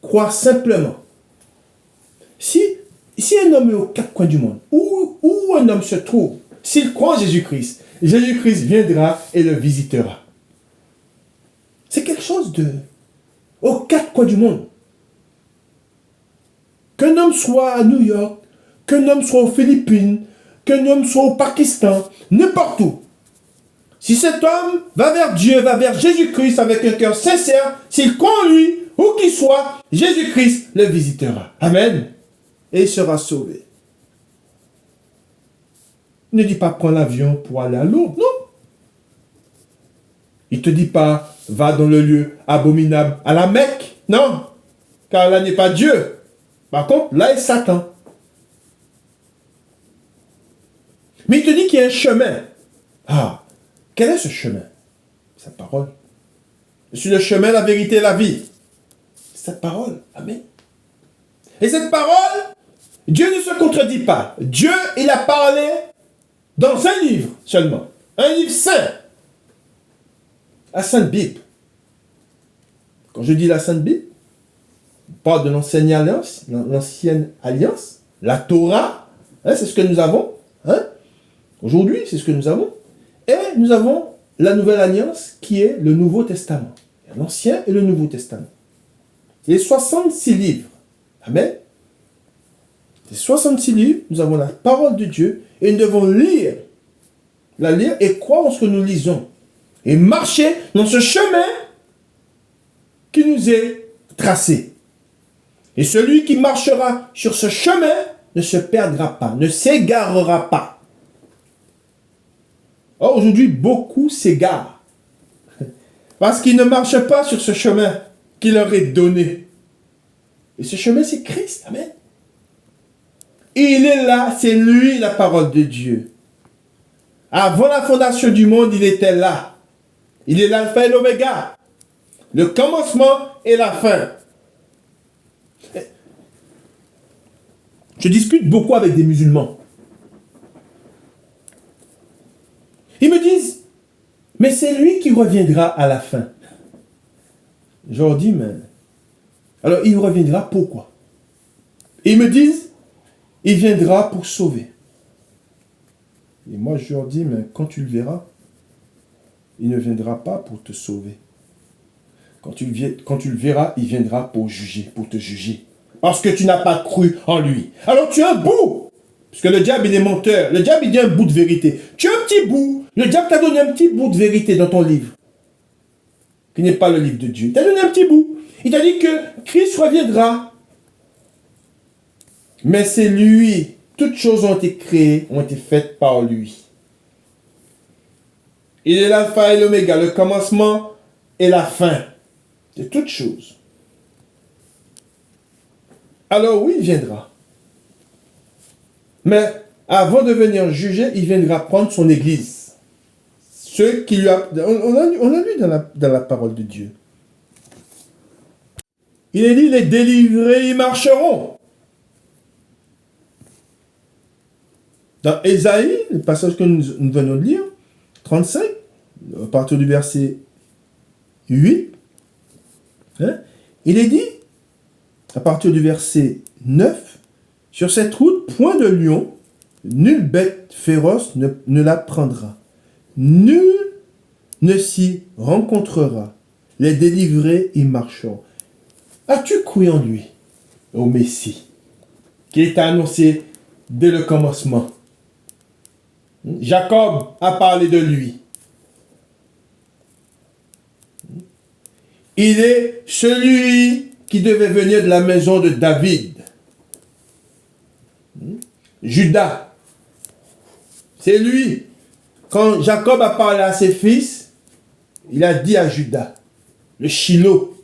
crois simplement. Si un homme est aux 4 coins du monde, où un homme se trouve, s'il croit en Jésus-Christ, Jésus-Christ viendra et le visitera. C'est quelque chose aux 4 coins du monde. Qu'un homme soit à New York, qu'un homme soit aux Philippines, qu'un homme soit au Pakistan, n'importe où. Si cet homme va vers Dieu, va vers Jésus-Christ avec un cœur sincère, s'il croit en lui, où qu'il soit, Jésus-Christ le visitera. Amen. Et il sera sauvé. Il ne dit pas prends l'avion pour aller à Lourdes, non. Il ne te dit pas va dans le lieu abominable à la Mecque, non. Car là n'est pas Dieu. Par contre, là est Satan. Mais il te dit qu'il y a un chemin. Ah, quel est ce chemin? Sa parole. Je suis le chemin, la vérité et la vie. cette parole. Amen. Et cette parole, Dieu ne se contredit pas. Dieu, il a parlé dans un livre seulement. Un livre saint. La Sainte Bible. Quand je dis la Sainte Bible, on parle de l'ancienne alliance, la Torah, hein, c'est ce que nous avons. Hein? Aujourd'hui, c'est ce que nous avons. Et nous avons la nouvelle alliance qui est le Nouveau Testament. L'Ancien et le Nouveau Testament. Les 66 livres. Amen. Les 66 livres, nous avons la parole de Dieu et nous devons la lire et croire en ce que nous lisons. Et marcher dans ce chemin qui nous est tracé. Et celui qui marchera sur ce chemin ne se perdra pas, ne s'égarera pas. Or, aujourd'hui, beaucoup s'égarent. Parce qu'ils ne marchent pas sur ce chemin qui leur est donné. Et ce chemin, c'est Christ. Amen. Il est là, c'est lui la parole de Dieu. Avant la fondation du monde, il était là. Il est l'alpha et l'oméga. Le commencement et la fin. Je discute beaucoup avec des musulmans. Ils me disent, mais c'est lui qui reviendra à la fin. Je leur dis, mais... Alors, il reviendra pourquoi? Et ils me disent, il viendra pour sauver. Et moi, je leur dis, mais quand tu le verras, il ne viendra pas pour te sauver. Quand tu le verras, il viendra pour te juger. Parce que tu n'as pas cru en lui. Alors tu as un bout. Parce que le diable, il est menteur. Le diable, il dit un bout de vérité. Tu as un petit bout. Le diable t'a donné un petit bout de vérité dans ton livre. Qui n'est pas le livre de Dieu. Il t'a donné un petit bout. Il t'a dit que Christ reviendra. Mais c'est lui. Toutes choses ont été créées, ont été faites par lui. Il est l'alpha et l'oméga, le commencement et la fin de toutes choses. Alors oui, il viendra. Mais avant de venir juger, il viendra prendre son église. Ceux qui lui a... On a lu dans la parole de Dieu. Il est dit, les délivrés, ils marcheront. Dans Ésaïe, le passage que nous venons de lire, 35, à partir du verset 8, hein, il est dit, à partir du verset 9, sur cette route, point de lion, nulle bête féroce ne la prendra. Nul ne s'y rencontrera. Les délivrés y marcheront. As-tu cru en lui, au Messie, qui est annoncé dès le commencement? Jacob a parlé de lui. Il est celui qui devait venir de la maison de David. Judas. C'est lui. Quand Jacob a parlé à ses fils, il a dit à Judas, le Shiloh.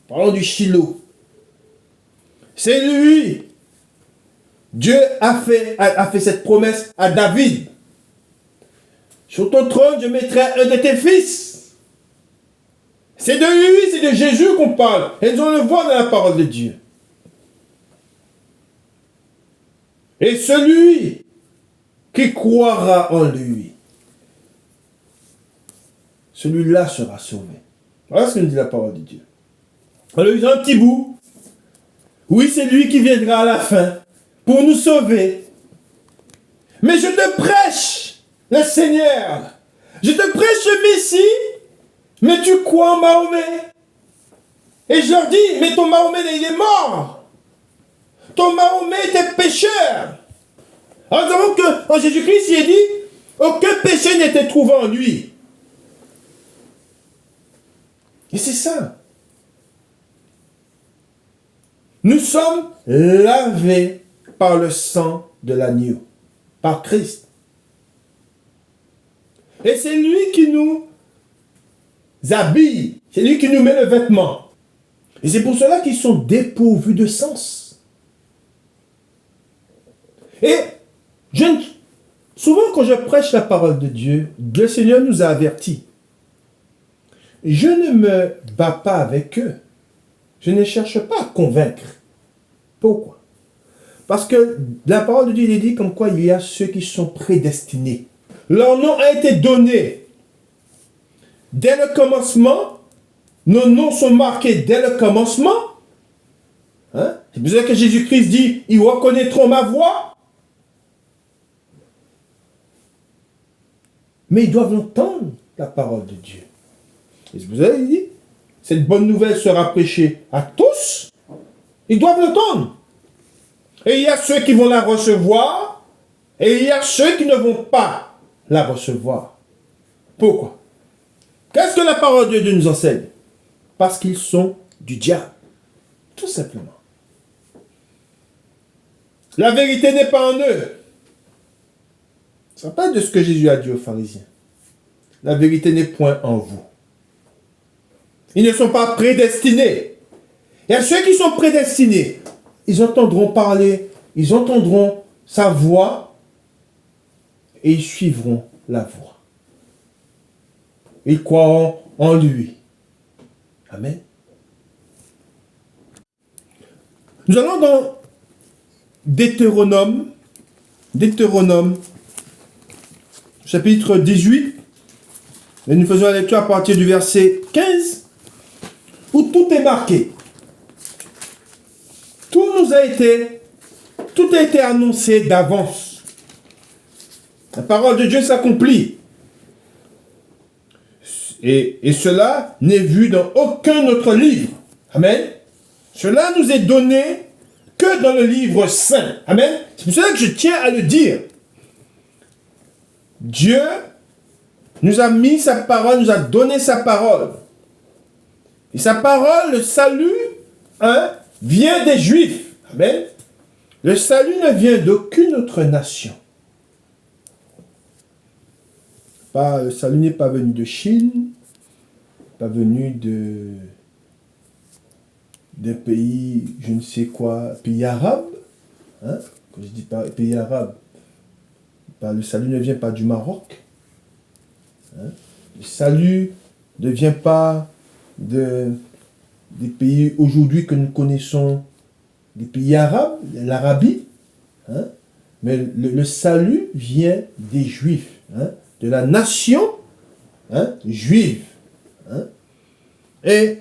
Parlons du Shiloh. C'est lui. Dieu a fait cette promesse à David. Sur ton trône, je mettrai un de tes fils. C'est de lui, c'est de Jésus qu'on parle. Et nous le voit dans la parole de Dieu. Et celui qui croira en lui, celui-là sera sauvé. Voilà ce que nous dit la parole de Dieu. Alors, il y a un petit bout. Oui, c'est lui qui viendra à la fin pour nous sauver. Mais je te prêche le Seigneur. Je te prêche le Messie, mais tu crois en Mahomet. Et je leur dis, mais ton Mahomet, il est mort. Ton Mahomet était pécheur. Alors nous savons qu'en Jésus-Christ, il est dit, aucun péché n'était trouvé en lui. Et c'est ça. Nous sommes lavés par le sang de l'agneau, par Christ. Et c'est lui qui nous habille, c'est lui qui nous met le vêtement. Et c'est pour cela qu'ils sont dépourvus de sens. Et souvent quand je prêche la parole de Dieu, le Seigneur nous a avertis. Je ne me bats pas avec eux. Je ne cherche pas à convaincre. Pourquoi? Parce que la parole de Dieu il dit comme quoi il y a ceux qui sont prédestinés. Leur nom a été donné dès le commencement. Nos noms sont marqués dès le commencement. Hein? C'est pour ça que Jésus-Christ dit, ils reconnaîtront ma voix. Mais ils doivent entendre la parole de Dieu. Et c'est pour ça qu'il dit, cette bonne nouvelle sera prêchée à tous. Ils doivent l'entendre. Et il y a ceux qui vont la recevoir, et il y a ceux qui ne vont pas la recevoir. Pourquoi? Qu'est-ce que la parole de Dieu nous enseigne? Parce qu'ils sont du diable. Tout simplement. La vérité n'est pas en eux. Ça parle de ce que Jésus a dit aux pharisiens. La vérité n'est point en vous. Ils ne sont pas prédestinés. Il y a ceux qui sont prédestinés. Ils entendront parler, ils entendront sa voix et ils suivront la voix. Ils croiront en lui. Amen. Nous allons dans Deutéronome, chapitre 18, et nous faisons la lecture à partir du verset 15, où tout est marqué. Tout a été annoncé d'avance. La parole de Dieu s'accomplit. Et cela n'est vu dans aucun autre livre. Amen. Cela nous est donné que dans le livre saint. Amen. C'est pour cela que je tiens à le dire. Dieu nous a mis sa parole, nous a donné sa parole. Et sa parole, le salut, vient des Juifs. Amen. Le salut ne vient d'aucune autre nation. Le salut n'est pas venu de Chine, pas venu d'un pays, je ne sais quoi, pays arabe. Hein? Quand je dis pas pays arabe, le salut ne vient pas du Maroc. Hein? Le salut ne vient pas des pays aujourd'hui que nous connaissons, des pays arabes, l'Arabie. Hein? Mais le salut vient des Juifs. Hein? De la nation juive. Hein? Et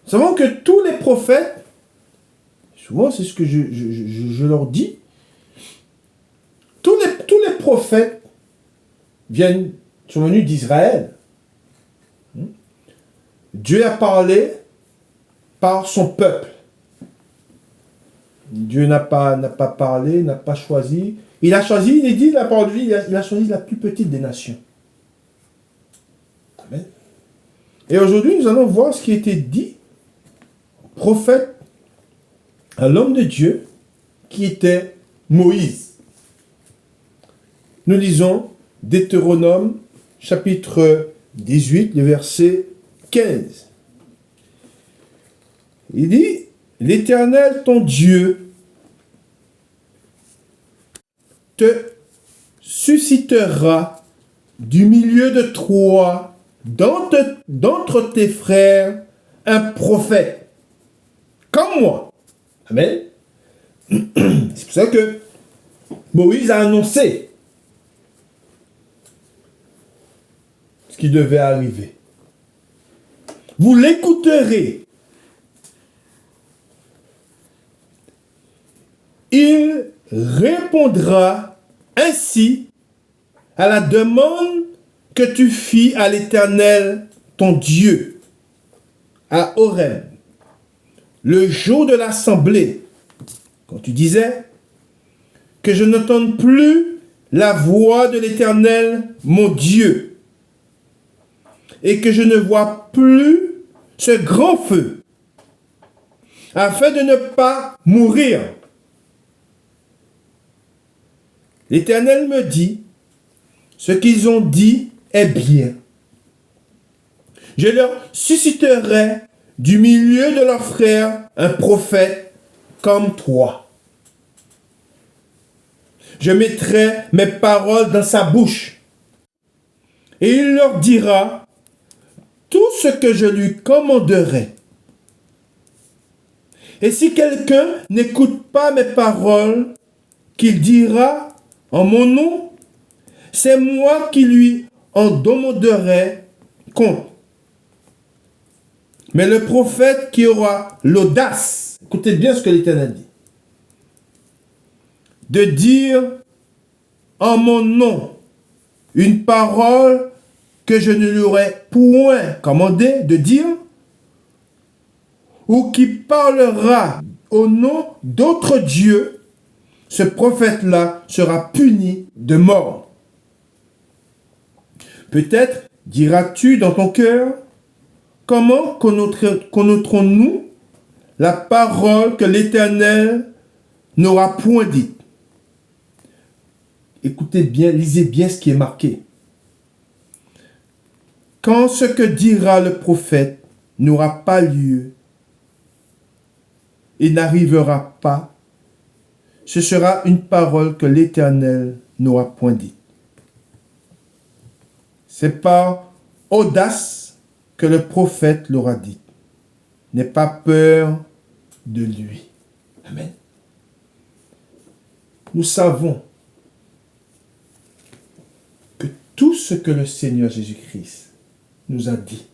nous savons que tous les prophètes, souvent c'est ce que je leur dis, tous les prophètes sont venus d'Israël. Dieu a parlé par son peuple. Dieu n'a pas parlé, n'a pas choisi. Il a choisi, il est dit, la parole de Dieu, il a choisi la plus petite des nations. Amen. Et aujourd'hui, nous allons voir ce qui a été dit au prophète, à l'homme de Dieu, qui était Moïse. Nous lisons Deutéronome, chapitre 18, le verset 15. Il dit, « L'Éternel, ton Dieu, te suscitera du milieu de toi, d'entre tes frères, un prophète, comme moi. » Amen. C'est pour ça que Moïse a annoncé ce qui devait arriver. Vous l'écouterez. Il répondra ainsi à la demande que tu fis à l'Éternel, ton Dieu, à Horeb, le jour de l'assemblée, quand tu disais que je n'entende plus la voix de l'Éternel, mon Dieu, et que je ne vois plus ce grand feu, afin de ne pas mourir. L'Éternel me dit, ce qu'ils ont dit est bien. Je leur susciterai du milieu de leurs frères un prophète comme toi. Je mettrai mes paroles dans sa bouche, et il leur dira tout ce que je lui commanderai. Et si quelqu'un n'écoute pas mes paroles, qu'il dira en mon nom, c'est moi qui lui en demanderai compte. Mais le prophète qui aura l'audace, écoutez bien ce que l'Éternel dit, de dire en mon nom une parole que je ne lui aurais point commandé de dire, ou qui parlera au nom d'autres dieux, ce prophète-là sera puni de mort. Peut-être diras-tu dans ton cœur, comment connaîtrons-nous la parole que l'Éternel n'aura point dite? Écoutez bien, lisez bien ce qui est marqué. Quand ce que dira le prophète n'aura pas lieu et n'arrivera pas, ce sera une parole que l'Éternel n'aura point dite. C'est par audace que le prophète l'aura dit. N'aie pas peur de lui. Amen. Nous savons que tout ce que le Seigneur Jésus-Christ nous a dit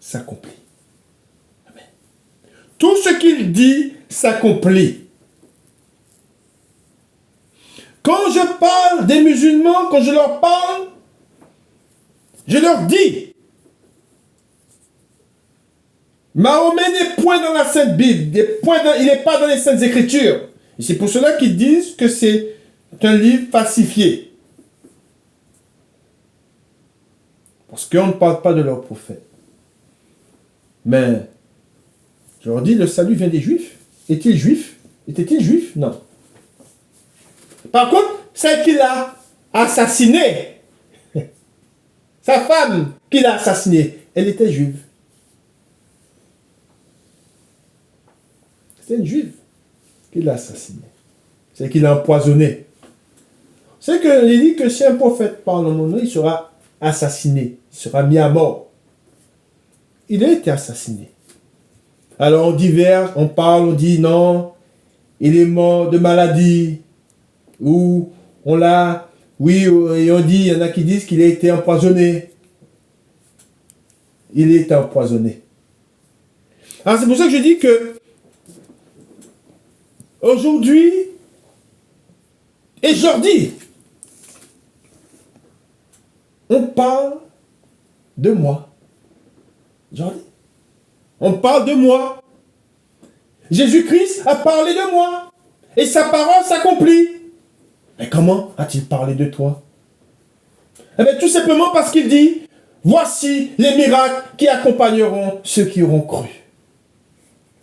s'accomplit. Amen. Tout ce qu'il dit s'accomplit. Quand je parle des musulmans, quand je leur parle, je leur dis, Mahomet n'est point dans la Sainte Bible, il n'est pas dans les Saintes Écritures. Et c'est pour cela qu'ils disent que c'est un livre falsifié. Parce qu'on ne parle pas de leur prophète. Mais, je leur dis, le salut vient des Juifs. Est-il juif? Était-il juif? Non. Par contre, celle qu'il a assassinée, sa femme qu'il a assassinée, elle était juive. C'est une juive qu'il a assassinée. C'est qu'il a empoisonné. C'est qu'il dit que si un prophète parle en mon nom, il sera assassiné. Il sera mis à mort. Il a été assassiné. Alors on diverge, on parle, on dit non, il est mort de maladie. Ou on l'a, oui, et on dit, il y en a qui disent qu'il a été empoisonné. Il est empoisonné. Alors c'est pour ça que je dis que aujourd'hui, et je leur dis, on parle de moi. Je leur dis, on parle de moi. Jésus-Christ a parlé de moi. Et sa parole s'accomplit. Mais comment a-t-il parlé de toi? Eh bien, tout simplement parce qu'il dit, voici les miracles qui accompagneront ceux qui auront cru.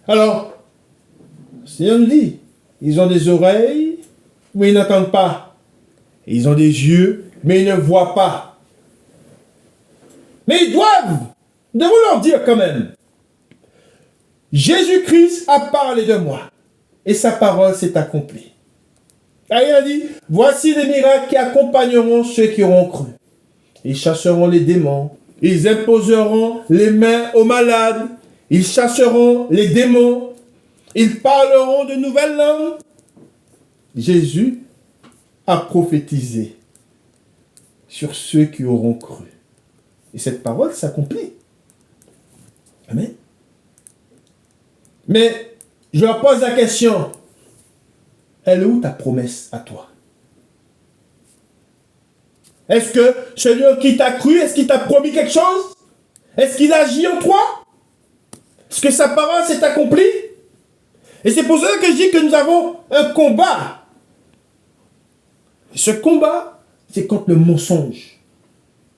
Alors, le Seigneur nous dit, ils ont des oreilles, mais ils n'entendent pas. Et ils ont des yeux, mais ils ne voient pas. Mais nous devons leur dire quand même, Jésus-Christ a parlé de moi, et sa parole s'est accomplie. Et il a dit, voici les miracles qui accompagneront ceux qui auront cru. Ils chasseront les démons, ils imposeront les mains aux malades, ils chasseront les démons, ils parleront de nouvelles langues. Jésus a prophétisé sur ceux qui auront cru. Et cette parole s'accomplit. Amen. Mais je leur pose la question, elle est où ta promesse à toi? Est-ce que celui qui t'a cru, est-ce qu'il t'a promis quelque chose? Est-ce qu'il agit en toi? Est-ce que sa parole s'est accomplie? Et c'est pour cela que je dis que nous avons un combat. Et ce combat, c'est contre le mensonge.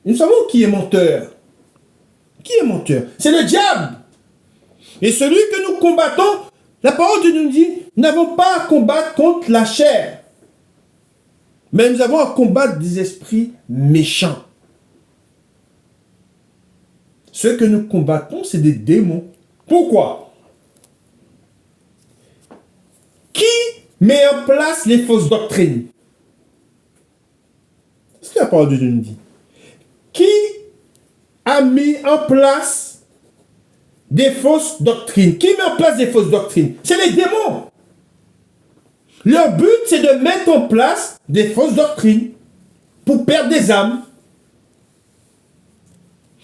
Et nous savons qui est menteur. Qui est menteur? C'est le diable. Et celui que nous combattons, la parole de Dieu nous dit, nous n'avons pas à combattre contre la chair. Mais nous avons à combattre des esprits méchants. Ceux que nous combattons, c'est des démons. Pourquoi? Qui met en place les fausses doctrines? C'est ce que la parole de Dieu nous dit. Qui a mis en place des fausses doctrines. Qui met en place des fausses doctrines? C'est les démons. Leur but, c'est de mettre en place des fausses doctrines pour perdre des âmes.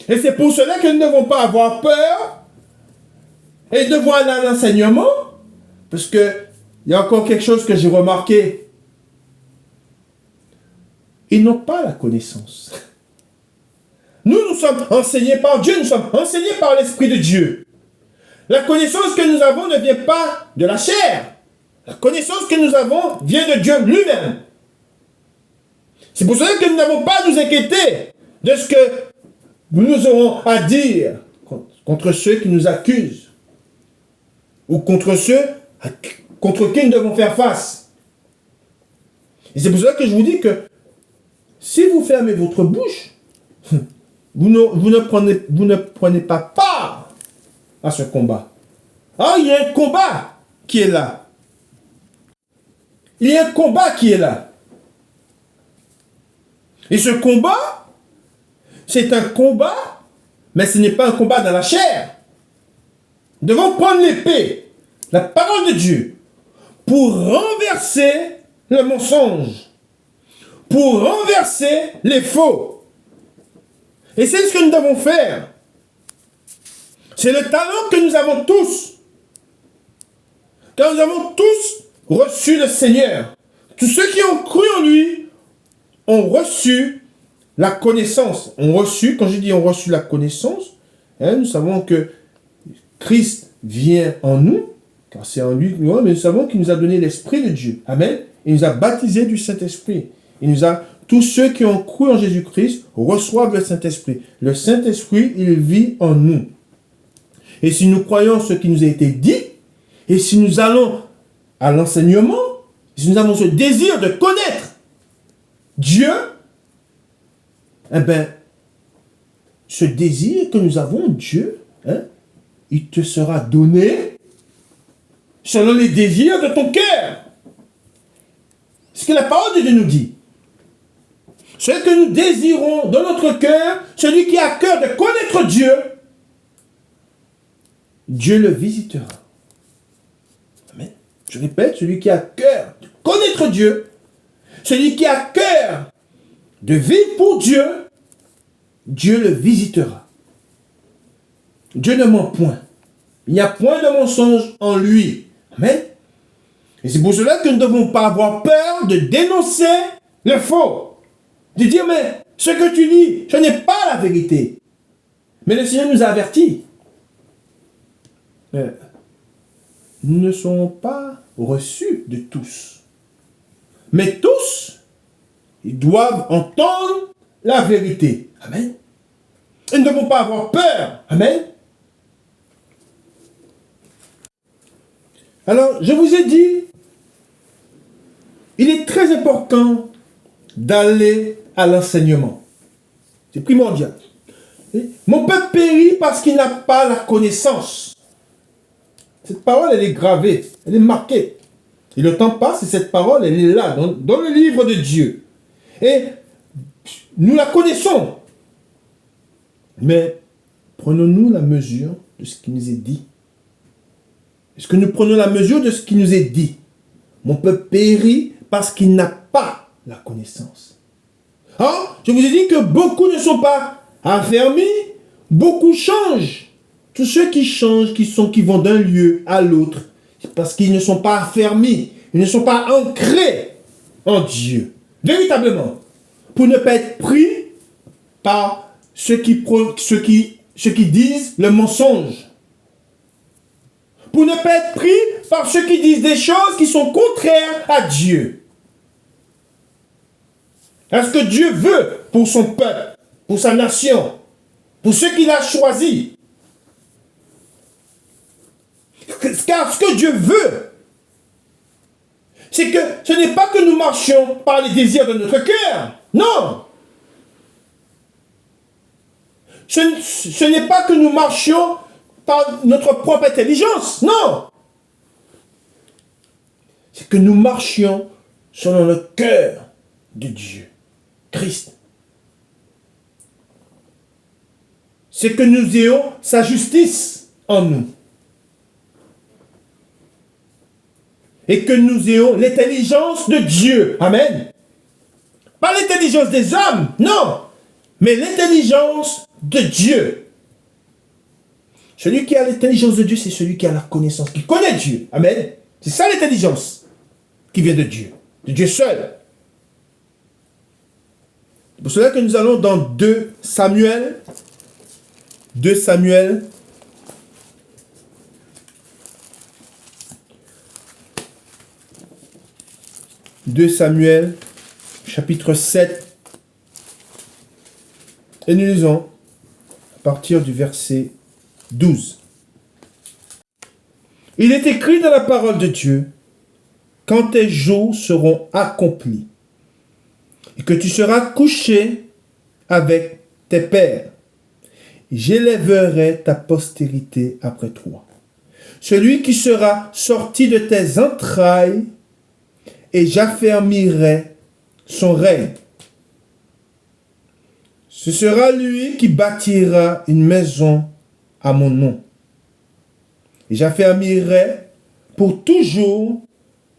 Et c'est pour cela que nous ne devons pas avoir peur et devons aller à l'enseignement, parce que il y a encore quelque chose que j'ai remarqué. Ils n'ont pas la connaissance. Nous sommes enseignés par Dieu, nous sommes enseignés par l'Esprit de Dieu. La connaissance que nous avons ne vient pas de la chair. La connaissance que nous avons vient de Dieu lui-même. C'est pour cela que nous n'avons pas à nous inquiéter de ce que nous aurons à dire contre ceux qui nous accusent ou contre ceux contre qui nous devons faire face. Et c'est pour cela que je vous dis que si vous fermez votre bouche, vous ne prenez pas part à ce combat. Ah, il y a un combat qui est là. Il y a un combat qui est là. Et ce combat, c'est un combat, mais ce n'est pas un combat dans la chair. Nous devons prendre l'épée, la parole de Dieu, pour renverser le mensonge, pour renverser les faux. Et c'est ce que nous devons faire. C'est le talent que nous avons tous. Car nous avons tous reçu le Seigneur. Tous ceux qui ont cru en lui ont reçu la connaissance. Ont reçu, quand je dis ont reçu la connaissance, nous savons que Christ vient en nous, car c'est en lui, mais nous savons qu'il nous a donné l'Esprit de Dieu. Amen. Il nous a baptisés du Saint-Esprit. Tous ceux qui ont cru en Jésus-Christ reçoivent le Saint-Esprit. Le Saint-Esprit, il vit en nous. Et si nous croyons ce qui nous a été dit, et si nous allons à l'enseignement, si nous avons ce désir de connaître Dieu, eh bien, ce désir que nous avons, Dieu, il te sera donné selon les désirs de ton cœur. C'est ce que la parole de Dieu nous dit. Ce que nous désirons dans notre cœur, celui qui a cœur de connaître Dieu, Dieu le visitera. Amen. Je répète, celui qui a cœur de connaître Dieu, celui qui a cœur de vivre pour Dieu, Dieu le visitera. Dieu ne ment point. Il n'y a point de mensonge en lui. Amen. Et c'est pour cela que nous ne devons pas avoir peur de dénoncer le faux. De dire, mais ce que tu dis, ce n'est pas la vérité. Mais le Seigneur nous a avertis. Mais nous ne sommes pas reçus de tous. Mais tous, ils doivent entendre la vérité. Amen. Et nous ne devons pas avoir peur. Amen. Alors, je vous ai dit, il est très important d'aller à l'enseignement. C'est primordial. Mon peuple périt parce qu'il n'a pas la connaissance. Cette parole, elle est gravée, elle est marquée. Et le temps passe et cette parole, elle est là, dans le livre de Dieu. Et nous la connaissons. Mais prenons-nous la mesure de ce qui nous est dit? Est-ce que nous prenons la mesure de ce qui nous est dit? Mon peuple périt parce qu'il n'a pas la connaissance. Or, je vous ai dit que beaucoup ne sont pas affermis, beaucoup changent. Tous ceux qui changent, qui vont d'un lieu à l'autre, c'est parce qu'ils ne sont pas affermis, ils ne sont pas ancrés en Dieu. Véritablement. Pour ne pas être pris par ceux qui disent le mensonge. Pour ne pas être pris par ceux qui disent des choses qui sont contraires à Dieu. À ce que Dieu veut pour son peuple, pour sa nation, pour ceux qu'il a choisis. Car ce que Dieu veut, c'est que ce n'est pas que nous marchions par les désirs de notre cœur. Non. Ce n'est pas que nous marchions par notre propre intelligence. Non. C'est que nous marchions selon le cœur de Dieu, Christ. C'est que nous ayons sa justice en nous. Et que nous ayons l'intelligence de Dieu. Amen. Pas l'intelligence des hommes, non. Mais l'intelligence de Dieu. Celui qui a l'intelligence de Dieu, c'est celui qui a la connaissance, qui connaît Dieu. Amen. C'est ça l'intelligence qui vient de Dieu seul. C'est pour cela que nous allons dans 2 Samuel. 2 Samuel. Chapitre 7. Et nous lisons à partir du verset 12. Il est écrit dans la parole de Dieu, quand tes jours seront accomplis, et que tu seras couché avec tes pères, j'élèverai ta postérité après toi. Celui qui sera sorti de tes entrailles, et j'affermirai son règne. Ce sera lui qui bâtira une maison à mon nom. Et j'affermirai pour toujours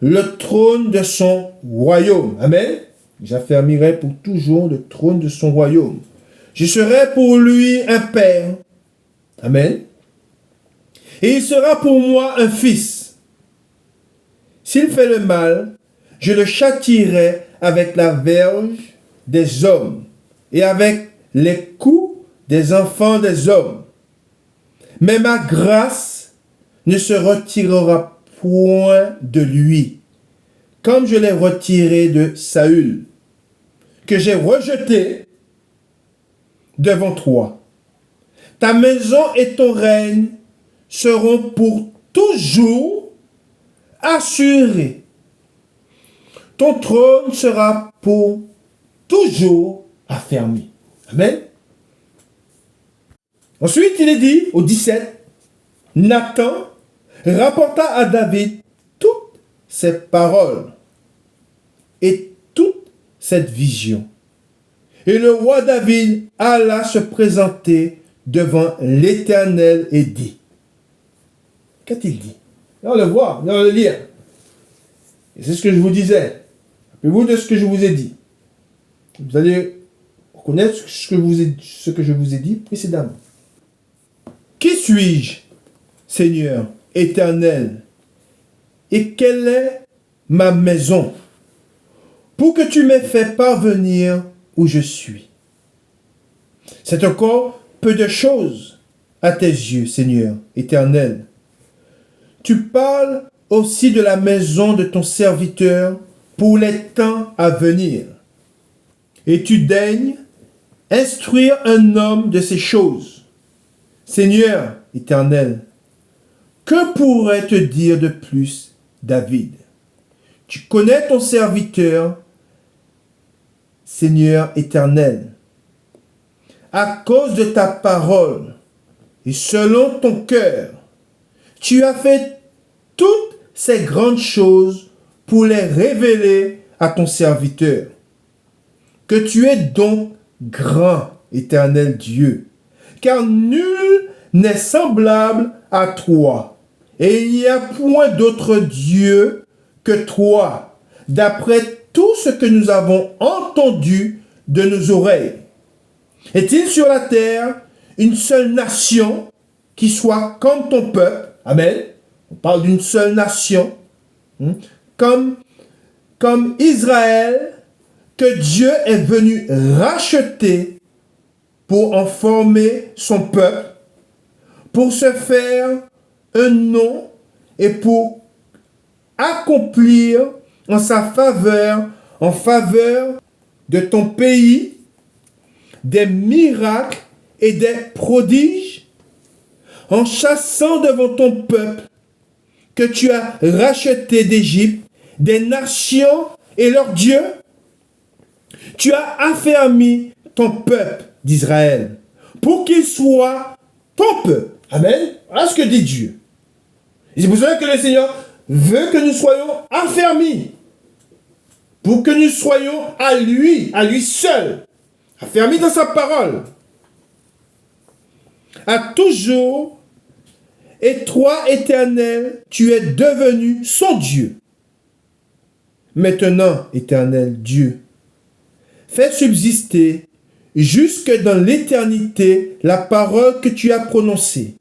le trône de son royaume. Amen. J'affermirai pour toujours le trône de son royaume. Je serai pour lui un père. Amen. Et il sera pour moi un fils. S'il fait le mal, je le châtierai avec la verge des hommes et avec les coups des enfants des hommes. Mais ma grâce ne se retirera point de lui, comme je l'ai retiré de Saül, que j'ai rejeté devant toi. Ta maison et ton règne seront pour toujours assurés. Ton trône sera pour toujours affermi. Amen. Ensuite, il est dit au 17, Nathan rapporta à David toutes ces paroles et toute cette vision. Et le roi David alla se présenter devant l'Éternel et dit. Qu'a-t-il dit? On le voit, on le lire. Et c'est ce que je vous disais. Rappelez-vous de ce que je vous ai dit. Vous allez reconnaître ce que je vous ai dit précédemment. Qui suis-je, Seigneur éternel, et quelle est ma maison, pour que tu m'aies fait parvenir où je suis? C'est encore peu de choses à tes yeux, Seigneur éternel. Tu parles aussi de la maison de ton serviteur pour les temps à venir. Et tu daignes instruire un homme de ces choses. Seigneur éternel, que pourrait te dire de plus, David? Tu connais ton serviteur, Seigneur éternel. À cause de ta parole et selon ton cœur, tu as fait toutes ces grandes choses pour les révéler à ton serviteur. Que tu es donc grand, éternel Dieu, car nul n'est semblable à toi, et il n'y a point d'autre Dieu que toi, d'après tout ce que nous avons entendu de nos oreilles. Est-il sur la terre une seule nation qui soit comme ton peuple? Amen. On parle d'une seule nation, comme Israël, que Dieu est venu racheter pour en former son peuple, pour se faire un nom et pour accomplir en sa faveur, en faveur de ton pays, des miracles et des prodiges, en chassant devant ton peuple que tu as racheté d'Égypte, des nations et leurs dieux. Tu as affermi ton peuple d'Israël pour qu'il soit ton peuple. Amen. Voilà ce que dit Dieu. Et c'est pour cela que le Seigneur veut que nous soyons affermis, pour que nous soyons à lui seul, affermis dans sa parole, à toujours Et toi, Éternel, tu es devenu son Dieu. Maintenant, Éternel Dieu, fais subsister jusque dans l'éternité la parole que tu as prononcée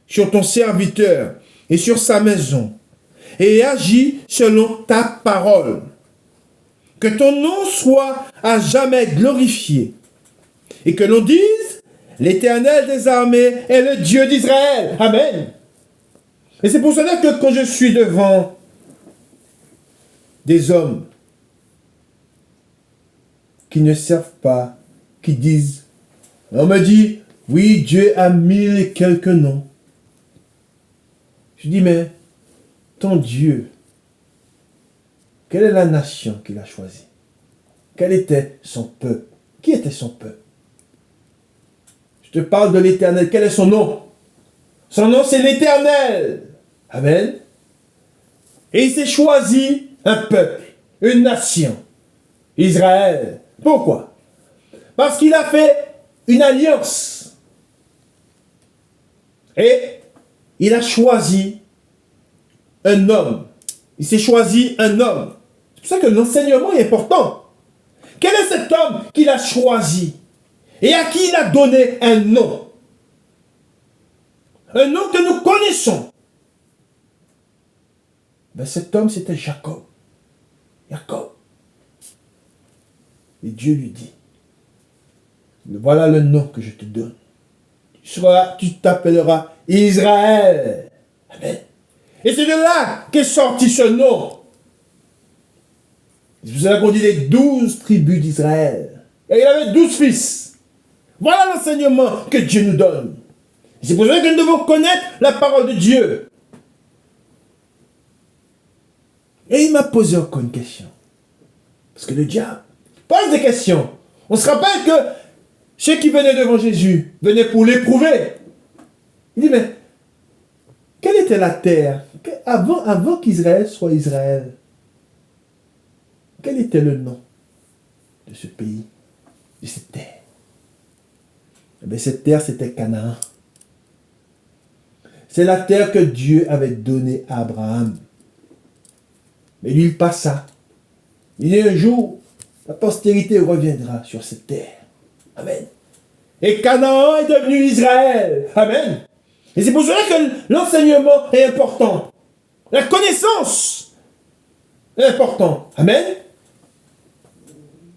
sur ton serviteur et sur sa maison, et agis selon ta parole. Que ton nom soit à jamais glorifié, et que l'on dise, l'Éternel des armées est le Dieu d'Israël. Amen. Et c'est pour cela que quand je suis devant des hommes qui ne servent pas, qui disent, on me dit, oui, Dieu a 1000 et quelques noms. Je dis, mais ton Dieu, quelle est la nation qu'il a choisie? Quel était son peuple? Qui était son peuple? Je te parle de l'Éternel. Quel est son nom? Son nom, c'est l'Éternel. Amen. Et il s'est choisi un peuple, une nation, Israël. Pourquoi? Parce qu'il a fait une alliance. Et il a choisi un homme. Il s'est choisi un homme. C'est pour ça que l'enseignement est important. Quel est cet homme qu'il a choisi? Et à qui il a donné un nom? Un nom que nous connaissons. Ben cet homme, c'était Jacob. Jacob. Et Dieu lui dit, voilà le nom que je te donne. Tu t'appelleras Israël. Amen. Et c'est de là qu'est sorti ce nom. C'est pour cela qu'on dit les 12 tribus d'Israël. Et il avait 12 fils. Voilà l'enseignement que Dieu nous donne. C'est pour cela que nous devons connaître la parole de Dieu. Et il m'a posé encore une question. Parce que le diable pose des questions. On se rappelle que ceux qui venaient devant Jésus venaient pour l'éprouver. Il dit, mais quelle était la terre avant qu'Israël soit Israël? Quel était le nom de ce pays, de cette terre? Eh bien, cette terre, c'était Canaan. C'est la terre que Dieu avait donnée à Abraham. Mais lui, il passa. Il dit un jour, la postérité reviendra sur cette terre. Amen. Et Canaan est devenu Israël. Amen. Et c'est pour cela que l'enseignement est important. La connaissance est importante. Amen.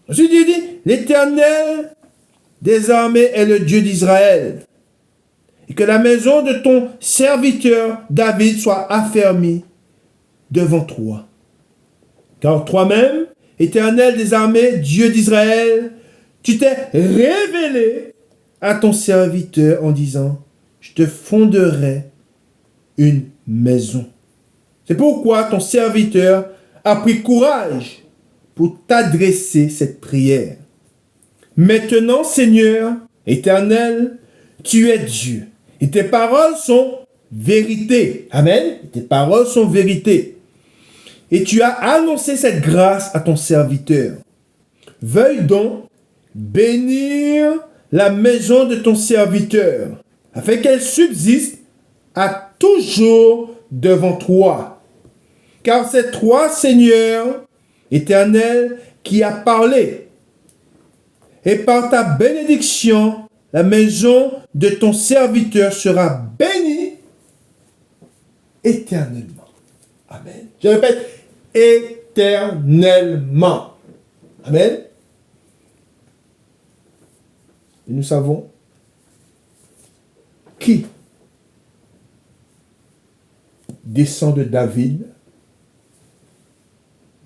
Ensuite, il dit, l'Éternel des armées est le Dieu d'Israël. Et que la maison de ton serviteur David soit affermie devant toi. Car toi-même, Éternel des armées, Dieu d'Israël, tu t'es révélé à ton serviteur en disant, je te fonderai une maison. C'est pourquoi ton serviteur a pris courage pour t'adresser cette prière. Maintenant, Seigneur, Éternel, tu es Dieu. Et tes paroles sont vérité. Amen. Tes paroles sont vérité. Et tu as annoncé cette grâce à ton serviteur. Veuille donc bénir la maison de ton serviteur, afin qu'elle subsiste à toujours devant toi. Car c'est toi, Seigneur, Éternel, qui a parlé. Et par ta bénédiction, la maison de ton serviteur sera bénie éternellement. Amen. Je répète, éternellement. Amen. Et nous savons qui descend de David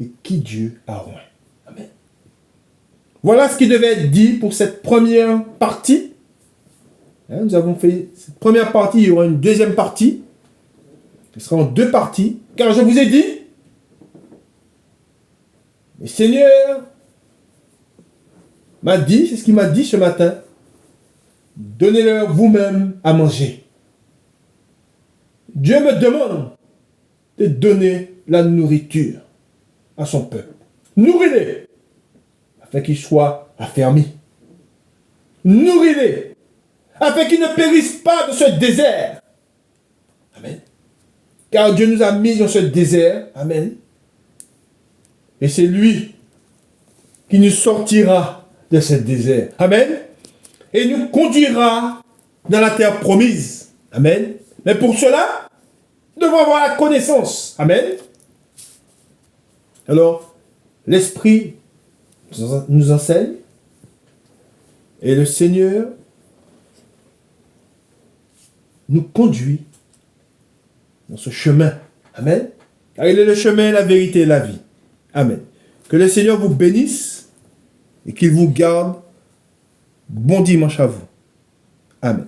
et qui Dieu a oint. Amen. Voilà ce qui devait être dit pour cette première partie. Nous avons fait cette première partie, il y aura une deuxième partie. Ce sera en deux parties. Car je vous ai dit, le Seigneur m'a dit, c'est ce qu'il m'a dit ce matin, donnez-leur vous-même à manger. Dieu me demande de donner la nourriture à son peuple. Nourris-les, afin qu'ils soient affermis. Nourris-les, afin qu'ils ne périssent pas de ce désert. Amen. Car Dieu nous a mis dans ce désert. Amen. Et c'est lui qui nous sortira de ce désert. Amen. Et nous conduira dans la terre promise. Amen. Mais pour cela, nous devons avoir la connaissance. Amen. Alors, l'Esprit nous enseigne et le Seigneur nous conduit dans ce chemin. Amen. Car il est le chemin, la vérité et la vie. Amen. Que le Seigneur vous bénisse et qu'il vous garde. Bon dimanche à vous. Amen.